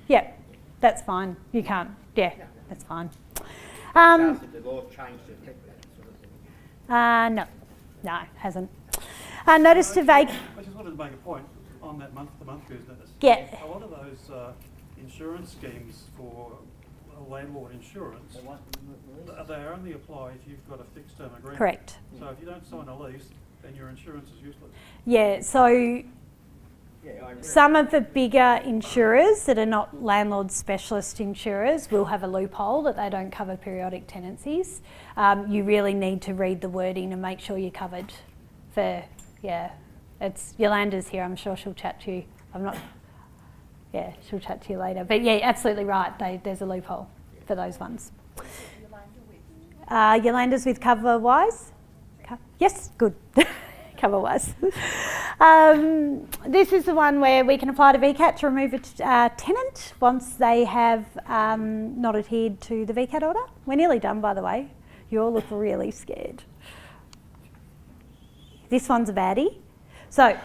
Yeah, that's fine. You can't. Yeah, that's fine. The law changed to affect that sort of thing. No, it hasn't. Notice to vacate. I just wanted to make a point on that month-to-month business. Yeah. A lot of those insurance schemes for landlord insurance, they only apply if you've got a fixed term agreement. Correct. So if you don't sign a lease, then your insurance is useless. Yeah, so Yeah, I agree. Some of the bigger insurers that are not landlord specialist insurers will have a loophole that they don't cover periodic tenancies. You really need to read the wording and make sure you're covered for, it's Yolanda's here, I'm sure she'll chat to you. She'll chat to you later. But yeah, absolutely right, there's a loophole for those ones. Yolanda's with CoverWise? Yes, good. CoverWise. This is the one where we can apply to VCAT to remove a tenant once they have not adhered to the VCAT order. We're nearly done, by the way. You all look really scared. This one's a baddie. So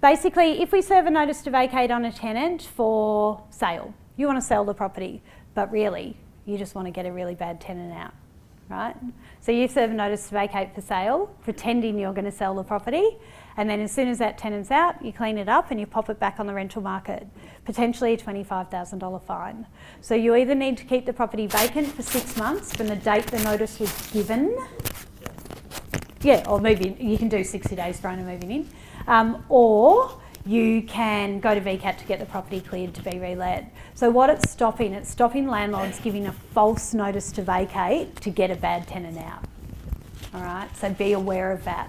basically, if we serve a notice to vacate on a tenant for sale, you want to sell the property, but really you just want to get a really bad tenant out, right? So you serve a notice to vacate for sale, pretending you're going to sell the property, and then as soon as that tenant's out, you clean it up and you pop it back on the rental market, potentially a $25,000 fine. So you either need to keep the property vacant for 6 months from the date the notice was given, or move in. You can do 60 days prior to moving in, or you can go to VCAT to get the property cleared to be relet. So what it's stopping landlords giving a false notice to vacate to get a bad tenant out. All right, so be aware of that.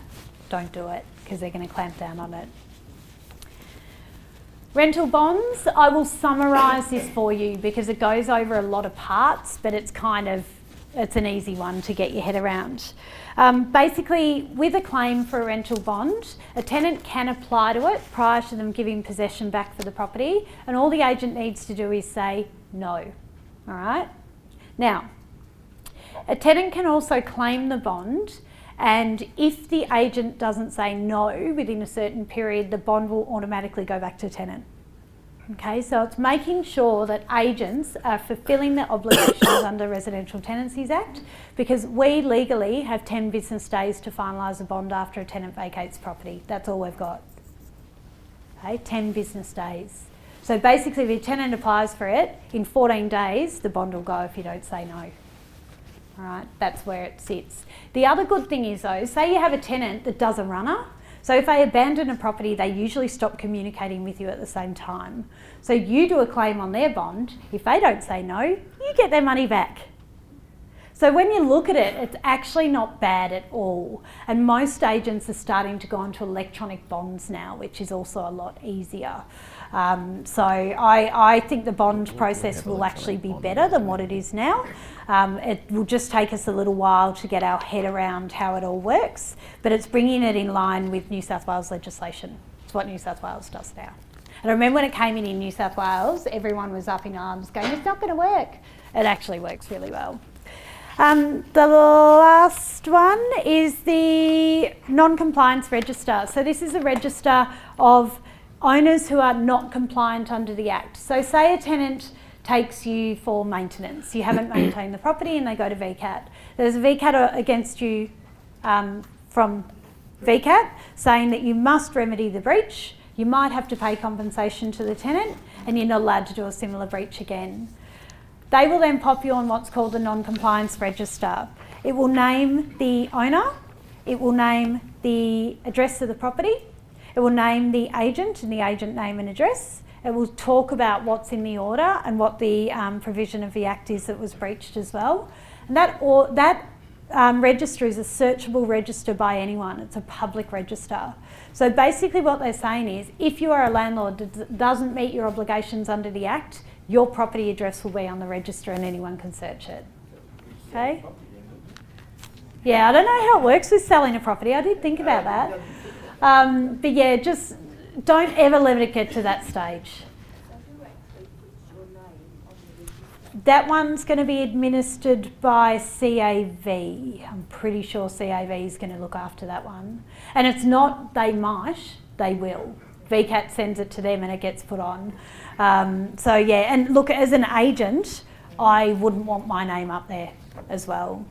Don't do it because they're going to clamp down on it. Rental bonds, I will summarise this for you because it goes over a lot of parts, but it's an easy one to get your head around. Basically, with a claim for a rental bond, a tenant can apply to it prior to them giving possession back for the property, and all the agent needs to do is say no. All right? Now, a tenant can also claim the bond, and if the agent doesn't say no within a certain period, the bond will automatically go back to tenant. Okay, so it's making sure that agents are fulfilling their obligations under Residential Tenancies Act, because we legally have 10 business days to finalise a bond after a tenant vacates property. That's all we've got. Okay, 10 business days. So basically, if your tenant applies for it, in 14 days, the bond will go if you don't say no. All right, that's where it sits. The other good thing is though, say you have a tenant that does a runner. So if they abandon a property, they usually stop communicating with you at the same time. So you do a claim on their bond. If they don't say no, you get their money back. So when you look at it, it's actually not bad at all. And most agents are starting to go onto electronic bonds now, which is also a lot easier. So I think the bond process will actually be better than what it is now. It will just take us a little while to get our head around how it all works, but it's bringing it in line with New South Wales legislation. It's what New South Wales does now. And I remember when it came in New South Wales, everyone was up in arms going, it's not going to work. It actually works really well. The last one is the non-compliance register. So this is a register of owners who are not compliant under the Act. So say a tenant takes you for maintenance. You haven't maintained the property and they go to VCAT. There's a VCAT against you from VCAT saying that you must remedy the breach. You might have to pay compensation to the tenant and you're not allowed to do a similar breach again. They will then pop you on what's called the non-compliance register. It will name the owner, it will name the address of the property, it will name the agent and the agent name and address. It will talk about what's in the order and what the provision of the Act is that was breached as well. And that register is a searchable register by anyone. It's a public register. So basically what they're saying is if you are a landlord that doesn't meet your obligations under the Act, your property address will be on the register and anyone can search it. Okay? Yeah, I don't know how it works with selling a property. I did think about that. But yeah, just don't ever let it get to that stage. That one's going to be administered by CAV. I'm pretty sure CAV is going to look after that one. And it's not they might, they will. VCAT sends it to them and it gets put on. So yeah, and look, as an agent, I wouldn't want my name up there as well.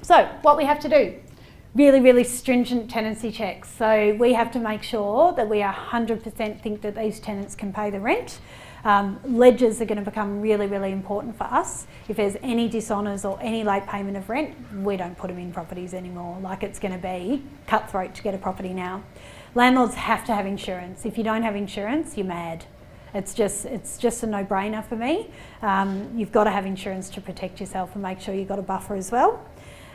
So what we have to do, really, really stringent tenancy checks. So we have to make sure that we 100% think that these tenants can pay the rent. Ledgers are going to become really, really important for us. If there's any dishonours or any late payment of rent, we don't put them in properties anymore. Like, it's going to be cutthroat to get a property now. Landlords have to have insurance. If you don't have insurance, you're mad. It's just a no-brainer for me. You've got to have insurance to protect yourself and make sure you've got a buffer as well.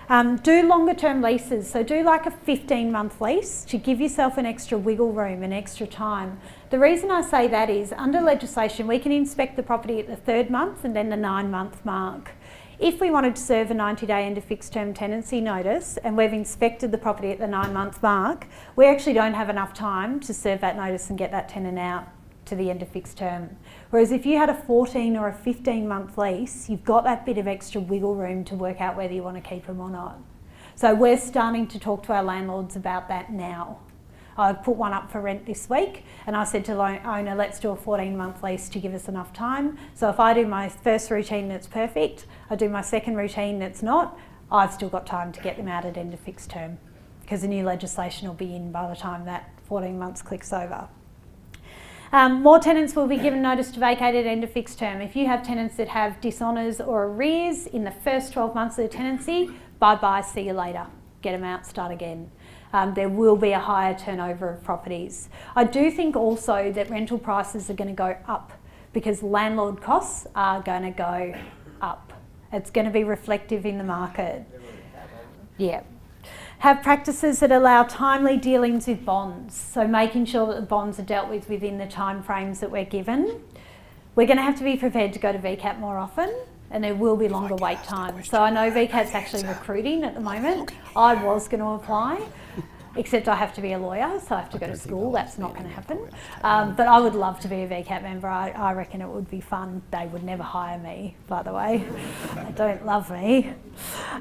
Do longer term leases. So do like a 15-month lease to give yourself an extra wiggle room and extra time. The reason I say that is under legislation, we can inspect the property at the 3rd month and then the 9-month mark. If we wanted to serve a 90-day end of fixed term tenancy notice and we've inspected the property at the 9-month mark, we actually don't have enough time to serve that notice and get that tenant out to the end of fixed term. Whereas if you had a 14 or a 15-month lease, you've got that bit of extra wiggle room to work out whether you want to keep them or not. So we're starting to talk to our landlords about that now. I've put one up for rent this week and I said to the owner, let's do a 14-month lease to give us enough time. So if I do my first routine that's perfect, I do my second routine that's not, I've still got time to get them out at end of fixed term because the new legislation will be in by the time that 14 months clicks over. More tenants will be given notice to vacate at end of fixed term. If you have tenants that have dishonours or arrears in the first 12 months of the tenancy, bye-bye, see you later. Get them out, start again. There will be a higher turnover of properties. I do think also that rental prices are going to go up because landlord costs are going to go up. It's going to be reflective in the market. Yeah. Have practices that allow timely dealings with bonds. So making sure that the bonds are dealt with within the timeframes that we're given. We're going to have to be prepared to go to VCAT more often and there will be longer wait times. So I know VCAT's actually recruiting at the moment. I was going to apply, except I have to be a lawyer, so I have to go to school. That's not going to happen. But I would love to be a VCAT member. I reckon it would be fun. They would never hire me, by the way. They don't love me.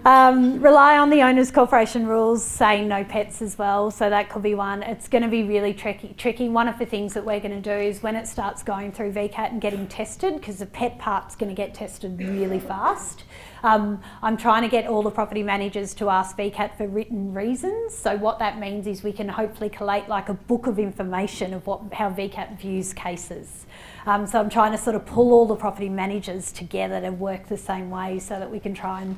Rely on the Owners Corporation rules, saying no pets as well. So that could be one. It's going to be really tricky. One of the things that we're going to do is when it starts going through VCAT and getting tested, because the pet part's going to get tested really fast. I'm trying to get all the property managers to ask VCAT for written reasons. So what that means is we can hopefully collate like a book of information of how VCAT views cases. So I'm trying to sort of pull all the property managers together to work the same way so that we can try and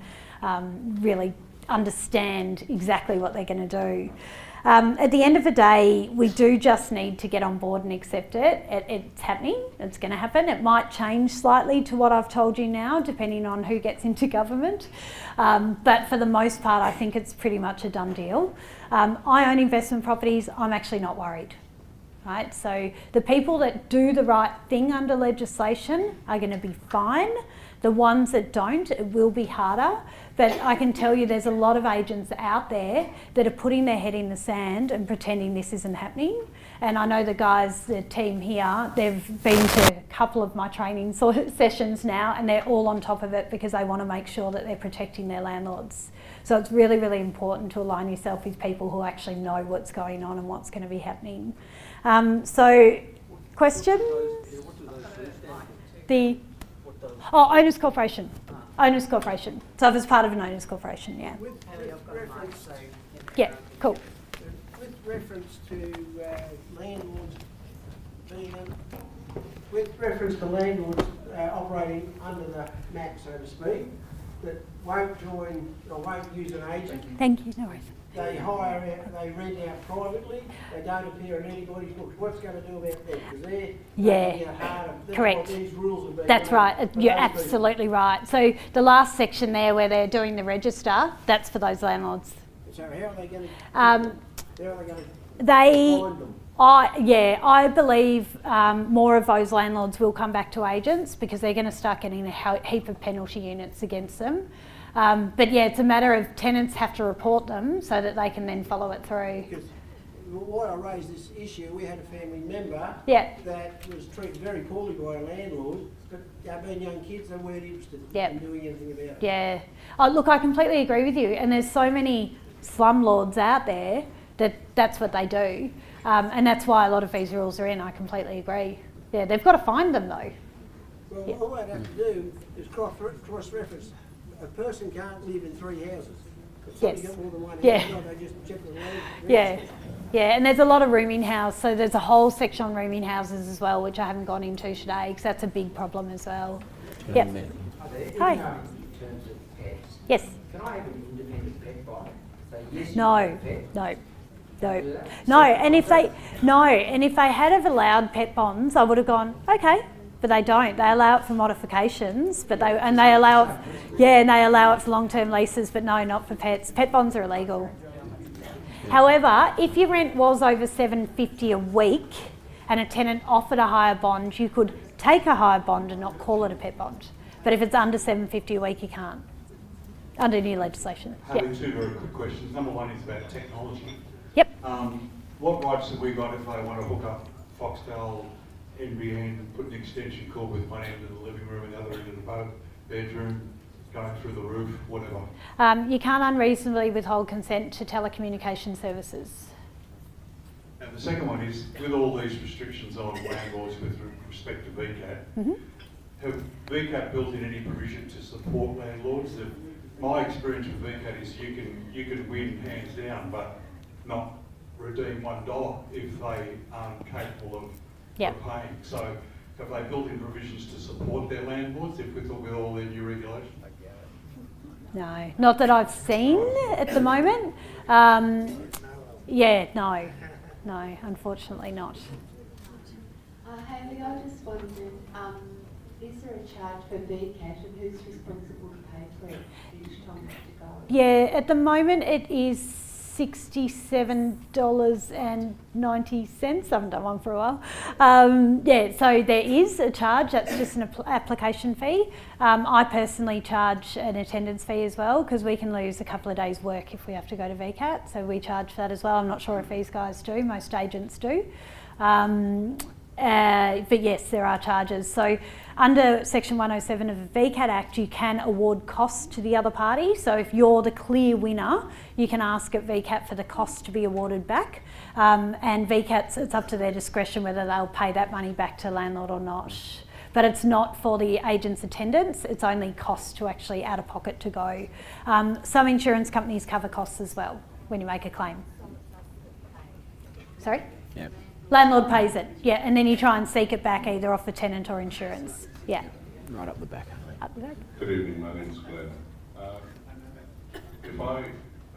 really understand exactly what they're going to do. At the end of the day, we do just need to get on board and accept it. It's happening, it's going to happen. It might change slightly to what I've told you now, depending on who gets into government. But for the most part, I think it's pretty much a done deal. I own investment properties, I'm actually not worried. Right? So the people that do the right thing under legislation are going to be fine. The ones that don't, it will be harder. But I can tell you there's a lot of agents out there that are putting their head in the sand and pretending this isn't happening. And I know the guys, the team here, they've been to a couple of my training sessions now and they're all on top of it because they want to make sure that they're protecting their landlords. So it's really, really important to align yourself with people who actually know what's going on and what's going to be happening. So, questions? Owners Corporation. Owners Corporation. So if it's part of an Owners Corporation, yeah. Yeah, cool. With reference to landlords operating under the map, so to speak, that won't join or won't use an agent. Thank you, no worries. They rent out privately, they don't appear in anybody's books. What's going to do about that? Because they're correct. These rules have been That's right, you're absolutely right. So the last section there where they're doing the register, that's for those landlords. So how are they going to find them? I believe more of those landlords will come back to agents because they're going to start getting a heap of penalty units against them. But yeah, it's a matter of tenants have to report them so that they can then follow it through. Because why I raised this issue, we had a family member that was treated very poorly by a landlord, but being young kids, they weren't interested in doing anything about it. Yeah. Oh, look, I completely agree with you. And there's so many slumlords out there that's what they do. And that's why a lot of these rules are in. I completely agree. Yeah, they've got to find them though. Well, all they'd have to do is cross-reference. A person can't live in 3 houses. If somebody got more than one house, they just check the land. Yeah, and there's a lot of rooming house, so there's a whole section on rooming houses as well, which I haven't gone into today because that's a big problem as well. Yep. Hi. In terms of pets, Yes. can I have an independent pet bond? Say yes, No. you have a pet? No. Do No. that? No. And if they had have allowed pet bonds, I would have gone okay. But they don't. They allow it for modifications, but they allow it. Yeah, and they allow it for long-term leases, but no, not for pets. Pet bonds are illegal. However, if your rent was over $7.50 a week and a tenant offered a higher bond, you could take a higher bond and not call it a pet bond. But if it's under $7.50 a week, you can't. Under new legislation. Two very quick questions. Number one is about technology. Yep. What rights have we got if they want to hook up Foxtel, NBN, put an extension cord with one end of the living room and the other end of the bedroom, going through the roof, whatever? You can't unreasonably withhold consent to telecommunication services. And the second one is, with all these restrictions on landlords with respect to VCAT, have VCAT built in any provision to support landlords? My experience with VCAT is you can win hands down, but not redeem $1 if they aren't capable of paying. So have they built in provisions to support their landlords with all their new regulations? No, not that I've seen at the moment. No, unfortunately not. Hayley, I just wondered, is there a charge for VCAT and who's responsible to pay for it each time you have to go? Yeah, at the moment it is $67.90. I haven't done one for a while. So there is a charge. That's just an application fee. I personally charge an attendance fee as well because we can lose a couple of days' work if we have to go to VCAT. So we charge for that as well. I'm not sure if these guys do. Most agents do. But yes, there are charges. So under Section 107 of the VCAT Act, you can award costs to the other party. So if you're the clear winner, you can ask at VCAT for the cost to be awarded back. And VCAT, it's up to their discretion whether they'll pay that money back to landlord or not. But it's not for the agent's attendance, it's only costs to actually out of pocket to go. Some insurance companies cover costs as well when you make a claim. Sorry? Yeah. Landlord pays it, yeah, and then you try and seek it back either off the tenant or insurance, yeah. Right up the back. Up the back. Good evening, my name is Glenn. If I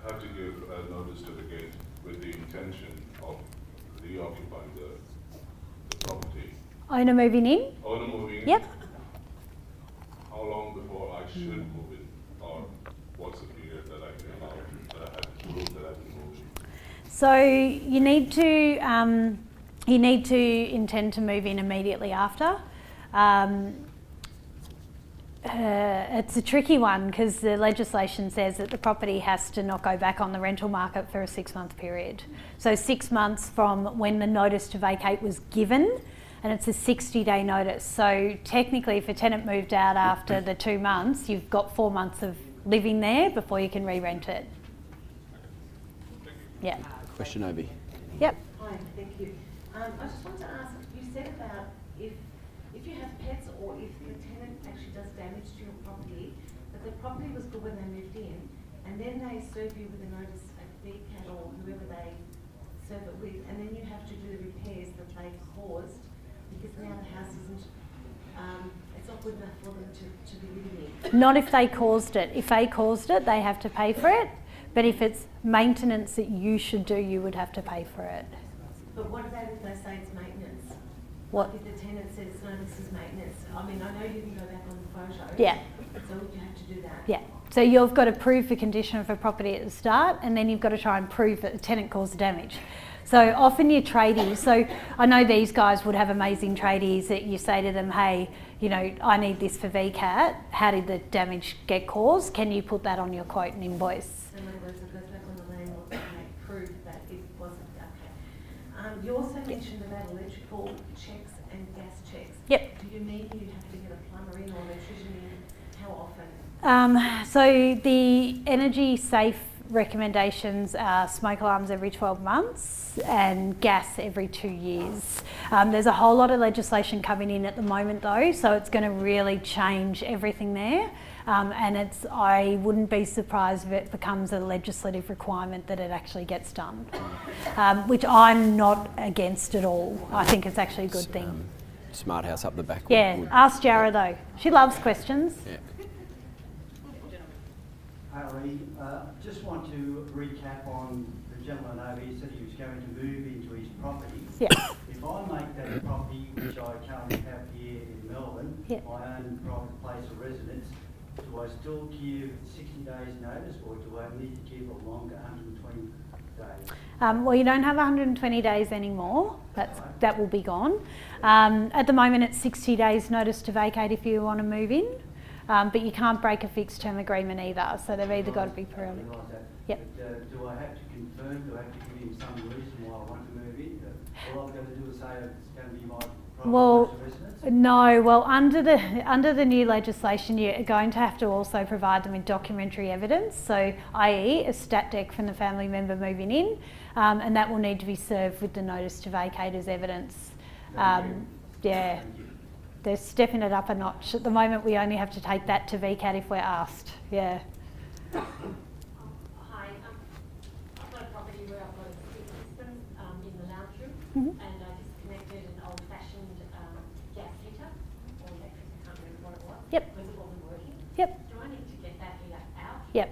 had to give a notice to the gate with the intention of reoccupying the property. Owner moving in? Owner moving in? Yep. How long before I should move in? Or what's the period that I can allow, that I have to prove that I can move in? So you need to intend to move in immediately after. It's a tricky one because the legislation says that the property has to not go back on the rental market for a 6-month period. So 6 months from when the notice to vacate was given, and it's a 60-day notice. So technically if a tenant moved out after the 2 months, you've got 4 months of living there before you can re-rent it. Yeah. Question, Obi. Yep. Hi, thank you. I just wanted to ask, you said about if you have pets or if the tenant actually does damage to your property, but the property was good when they moved in, and then they serve you with a notice at VCAT or whoever they serve it with, and then you have to do the repairs that they caused, because now the house isn't, it's not good enough for them to be living in. Not if they caused it. If they caused it, they have to pay for it. But if it's maintenance that you should do, you would have to pay for it. But what about if they say it's maintenance? What? Like if the tenant says, no, this is maintenance. I mean, I know you can go back on the photos. Yeah. So you have to do that. Yeah. So you've got to prove the condition of a property at the start, and then you've got to try and prove that the tenant caused the damage. So often your tradies, so I know these guys would have amazing tradies that you say to them, hey, you know, I need this for VCAT. How did the damage get caused? Can you put that on your quote and invoice? So in other words, it goes back on the landlord to make proof that it wasn't okay. You also mentioned about electrical checks and gas checks. Yep. Do you mean you have to get a plumber in or electrician in? How often? So the energy safe recommendations are smoke alarms every 12 months and gas every 2 years. There's a whole lot of legislation coming in at the moment though, so it's going to really change everything there. And I wouldn't be surprised if it becomes a legislative requirement that it actually gets done, which I'm not against at all. I think it's actually a good thing. Smart house up the back. Yeah, ask Jara though. She loves questions. Yeah. Hayley, just want to recap on the gentleman over here said he was going to move into his property. Yeah. If I make that a property, which I currently have here in Melbourne, Yeah. my own private place of residence, do I still give 60 days notice or do I need to give a longer 120 days? Well, you don't have 120 days anymore. That will be gone. At the moment, it's 60 days notice to vacate if you want to move in. But you can't break a fixed term agreement either, so they've either got to be periodic. Yep. But, do I have to confirm, do I have to give him some reason why I want to move in? All I've got to do is say it's going to be my private place of residence? No, well, under the new legislation, you're going to have to also provide them with documentary evidence, so i.e. a stat dec from the family member moving in, and that will need to be served with the notice to vacate as evidence. Yeah. They're stepping it up a notch. At the moment, we only have to take that to VCAT if we're asked. Yeah. Hi, I've got a property where I've got a split system in the lounge room, and I disconnected an old-fashioned gas heater, or electric, I can't remember what it was, Yep. because it wasn't working. Yep. Do I need to get that heater out? Yep.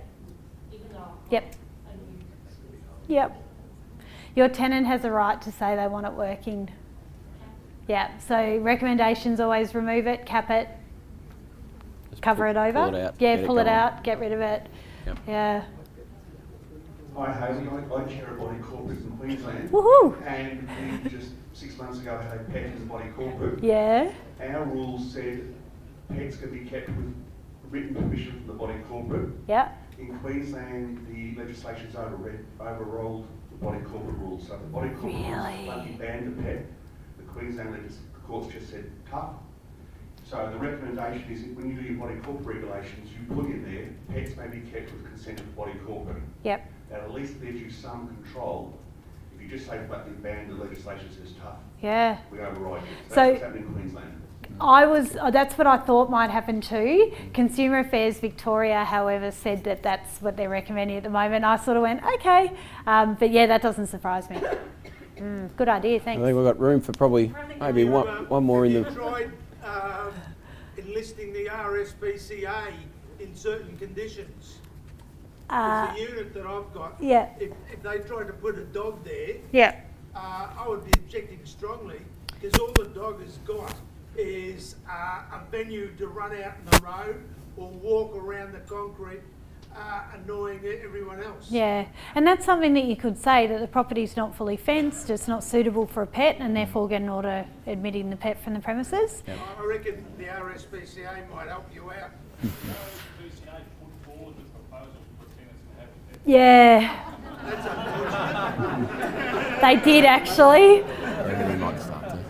Even though I've got Yep. a new system? Yep. Your tenant has a right to say they want it working. Yeah, so recommendations always remove it, cap it, cover it over. Pull it out. Yeah, pull it out, get rid of it. Yep. Yeah. Hi Hayley, I chair a body corporate in Queensland. Woohoo! And we just 6 months ago had a pet in the body corporate. Yeah. Our rules said pets can be kept with written permission from the body corporate. Yeah. In Queensland, the legislation's overruled the body corporate rules. So the body corporate rules lucky banned a pet. The Queensland courts just said tough. So the recommendation is that when you do your body corporate regulations, you put in there, pets may be kept with consent of the body corporate. Yep. That at least gives you some control. If you just say flatly ban, the legislation says tough. Yeah. We override it. So That's what's happening in Queensland. That's what I thought might happen too. Consumer Affairs Victoria, however, said that that's what they're recommending at the moment. I sort of went, okay. But yeah, that doesn't surprise me. Good idea, thanks. I think we've got room for probably maybe one more in the... Have you tried enlisting the RSPCA in certain conditions? There's a unit that I've got. Yeah. If they tried to put a dog there, yeah. I would be objecting strongly, because all the dog has got is a venue to run out in the road or walk around the concrete, annoying everyone else. Yeah, and that's something that you could say, that the property's not fully fenced, it's not suitable for a pet, and therefore get an order admitting the pet from the premises. Yep. I reckon the RSPCA might help you out. Yeah. They did actually.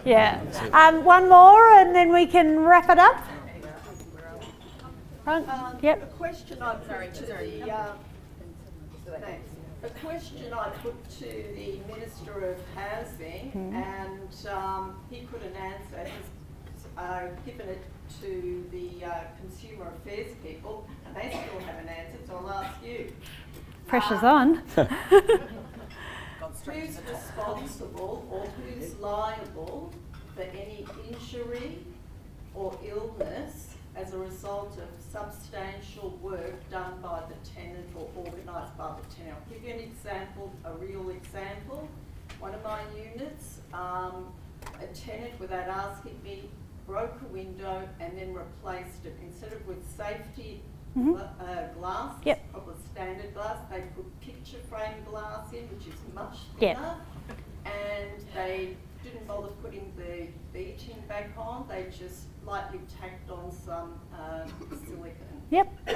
Yeah. One more and then we can wrap it up. Yep. A question I put to a question I put to the Minister of Housing, and he couldn't answer. He's given it to the Consumer Affairs people, and they still haven't answered. So I'll ask you. Pressure's on. Who's responsible or who's liable for any injury or illness as a result of substantial work done by the tenant or organised by the tenant? I'll give you an example, a real example. One of my units, a tenant, without asking me, broke a window and then replaced it. Instead of with safety glass, proper standard glass, they put picture frame glass in, which is much thinner, and they didn't bother putting the beating back on. They just lightly tacked on some silicone. Yep.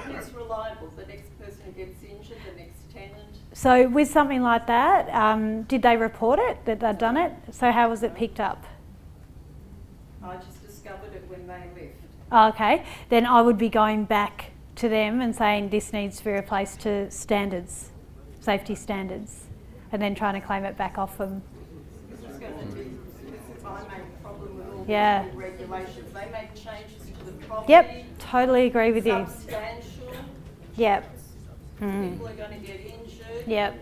Who's reliable? The next person who gets injured, the next tenant? So with something like that, did they report it, that they'd done it? So how was it picked up? I just discovered it when they left. Okay, then I would be going back to them and saying this needs to be replaced to standards, safety standards, and then trying to claim it back off them. This is my main problem with all Yeah. the regulations. They make changes to the property. Yep, totally agree with you. Substantial. Yep. People are going to get injured. Yep.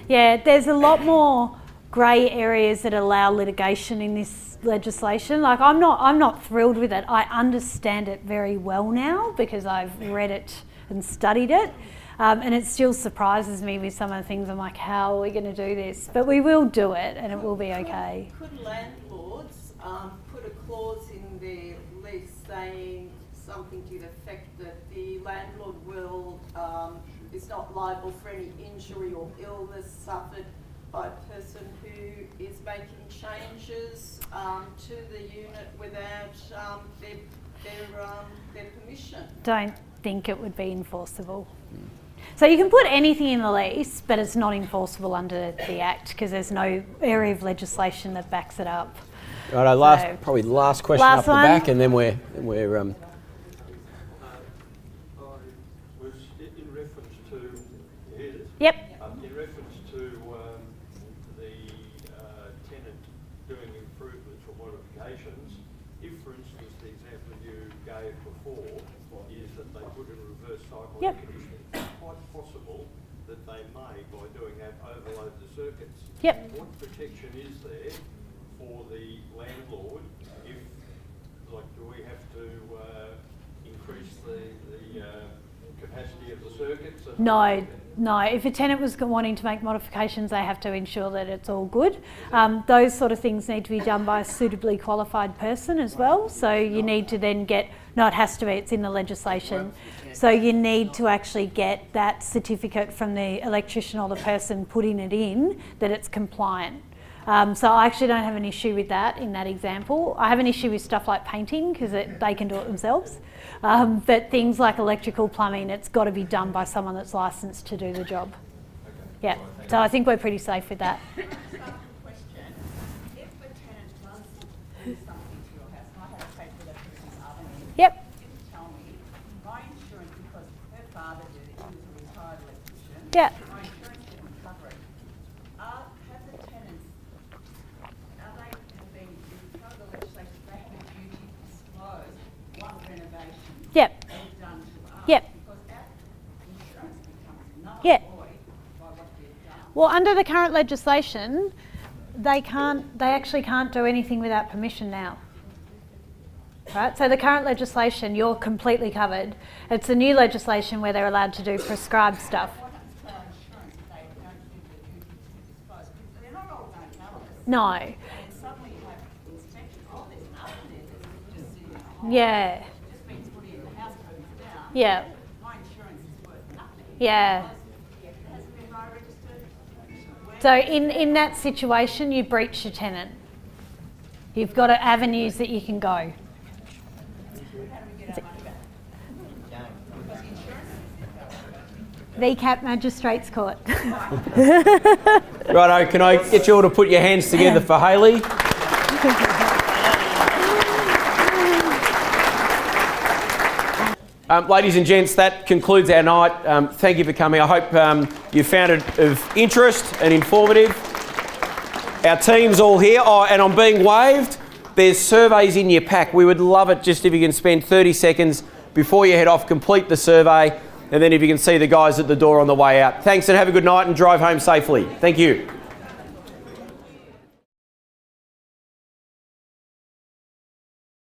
Yeah, there's a lot more grey areas that allow litigation in this legislation. Like I'm not thrilled with it. I understand it very well now because I've read it and studied it. And it still surprises me with some of the things. I'm like, how are we going to do this? But we will do it and it will be okay. Could landlords put a clause in their lease saying something to the effect that the landlord will is not liable for any injury or illness suffered by a person who is making changes to the unit without their permission? Don't think it would be enforceable. So you can put anything in the lease, but it's not enforceable under the Act because there's no area of legislation that backs it up. Right, probably the last question last up the one. back, and then we're I was in reference to Yep. in reference to the tenant doing improvements or modifications. If, for instance, the example you gave before is that they put in reverse cycle air conditioning, it's quite possible that they may, by doing that, overload the circuits. Yep. What protection is there for the landlord if, like, do we have to increase the capacity of the circuits? No. If a tenant was wanting to make modifications, they have to ensure that it's all good. Those sort of things need to be done by a suitably qualified person as well. So you need to then it has to be, it's in the legislation. So you need to actually get that certificate from the electrician or the person putting it in that it's compliant. So I actually don't have an issue with that in that example. I have an issue with stuff like painting because they can do it themselves. But things like electrical, plumbing, it's got to be done by someone that's licensed to do the job. Yeah, so I think we're pretty safe with that. Question. If the tenant does do something to your house, and I had a case with a person's oven, Yep. didn't tell me, my insurance, because her father did it, he was a retired electrician, Yeah. my insurance didn't cover it. Have the tenants, have been, part of the legislation, they have a duty to disclose what renovation Yep. they've done to us? Yep. Because our insurance becomes null Yeah. and void by what they've done. Well, under the current legislation, they actually can't do anything without permission now. Right? So the current legislation, you're completely covered. It's the new legislation where they're allowed to do prescribed stuff. No. Yeah. Yeah. Yeah. So in that situation, you breach your tenant. You've got avenues that you can go. VCAT Magistrates Court. Righto, can I get you all to put your hands together for Hayley? Ladies and gents, that concludes our night. Thank you for coming. I hope you found it of interest and informative. Our team's all here. Oh, and I'm being waved. There's surveys in your pack. We would love it just if you can spend 30 seconds before you head off, complete the survey, and then if you can see the guys at the door on the way out. Thanks and have a good night and drive home safely. Thank you.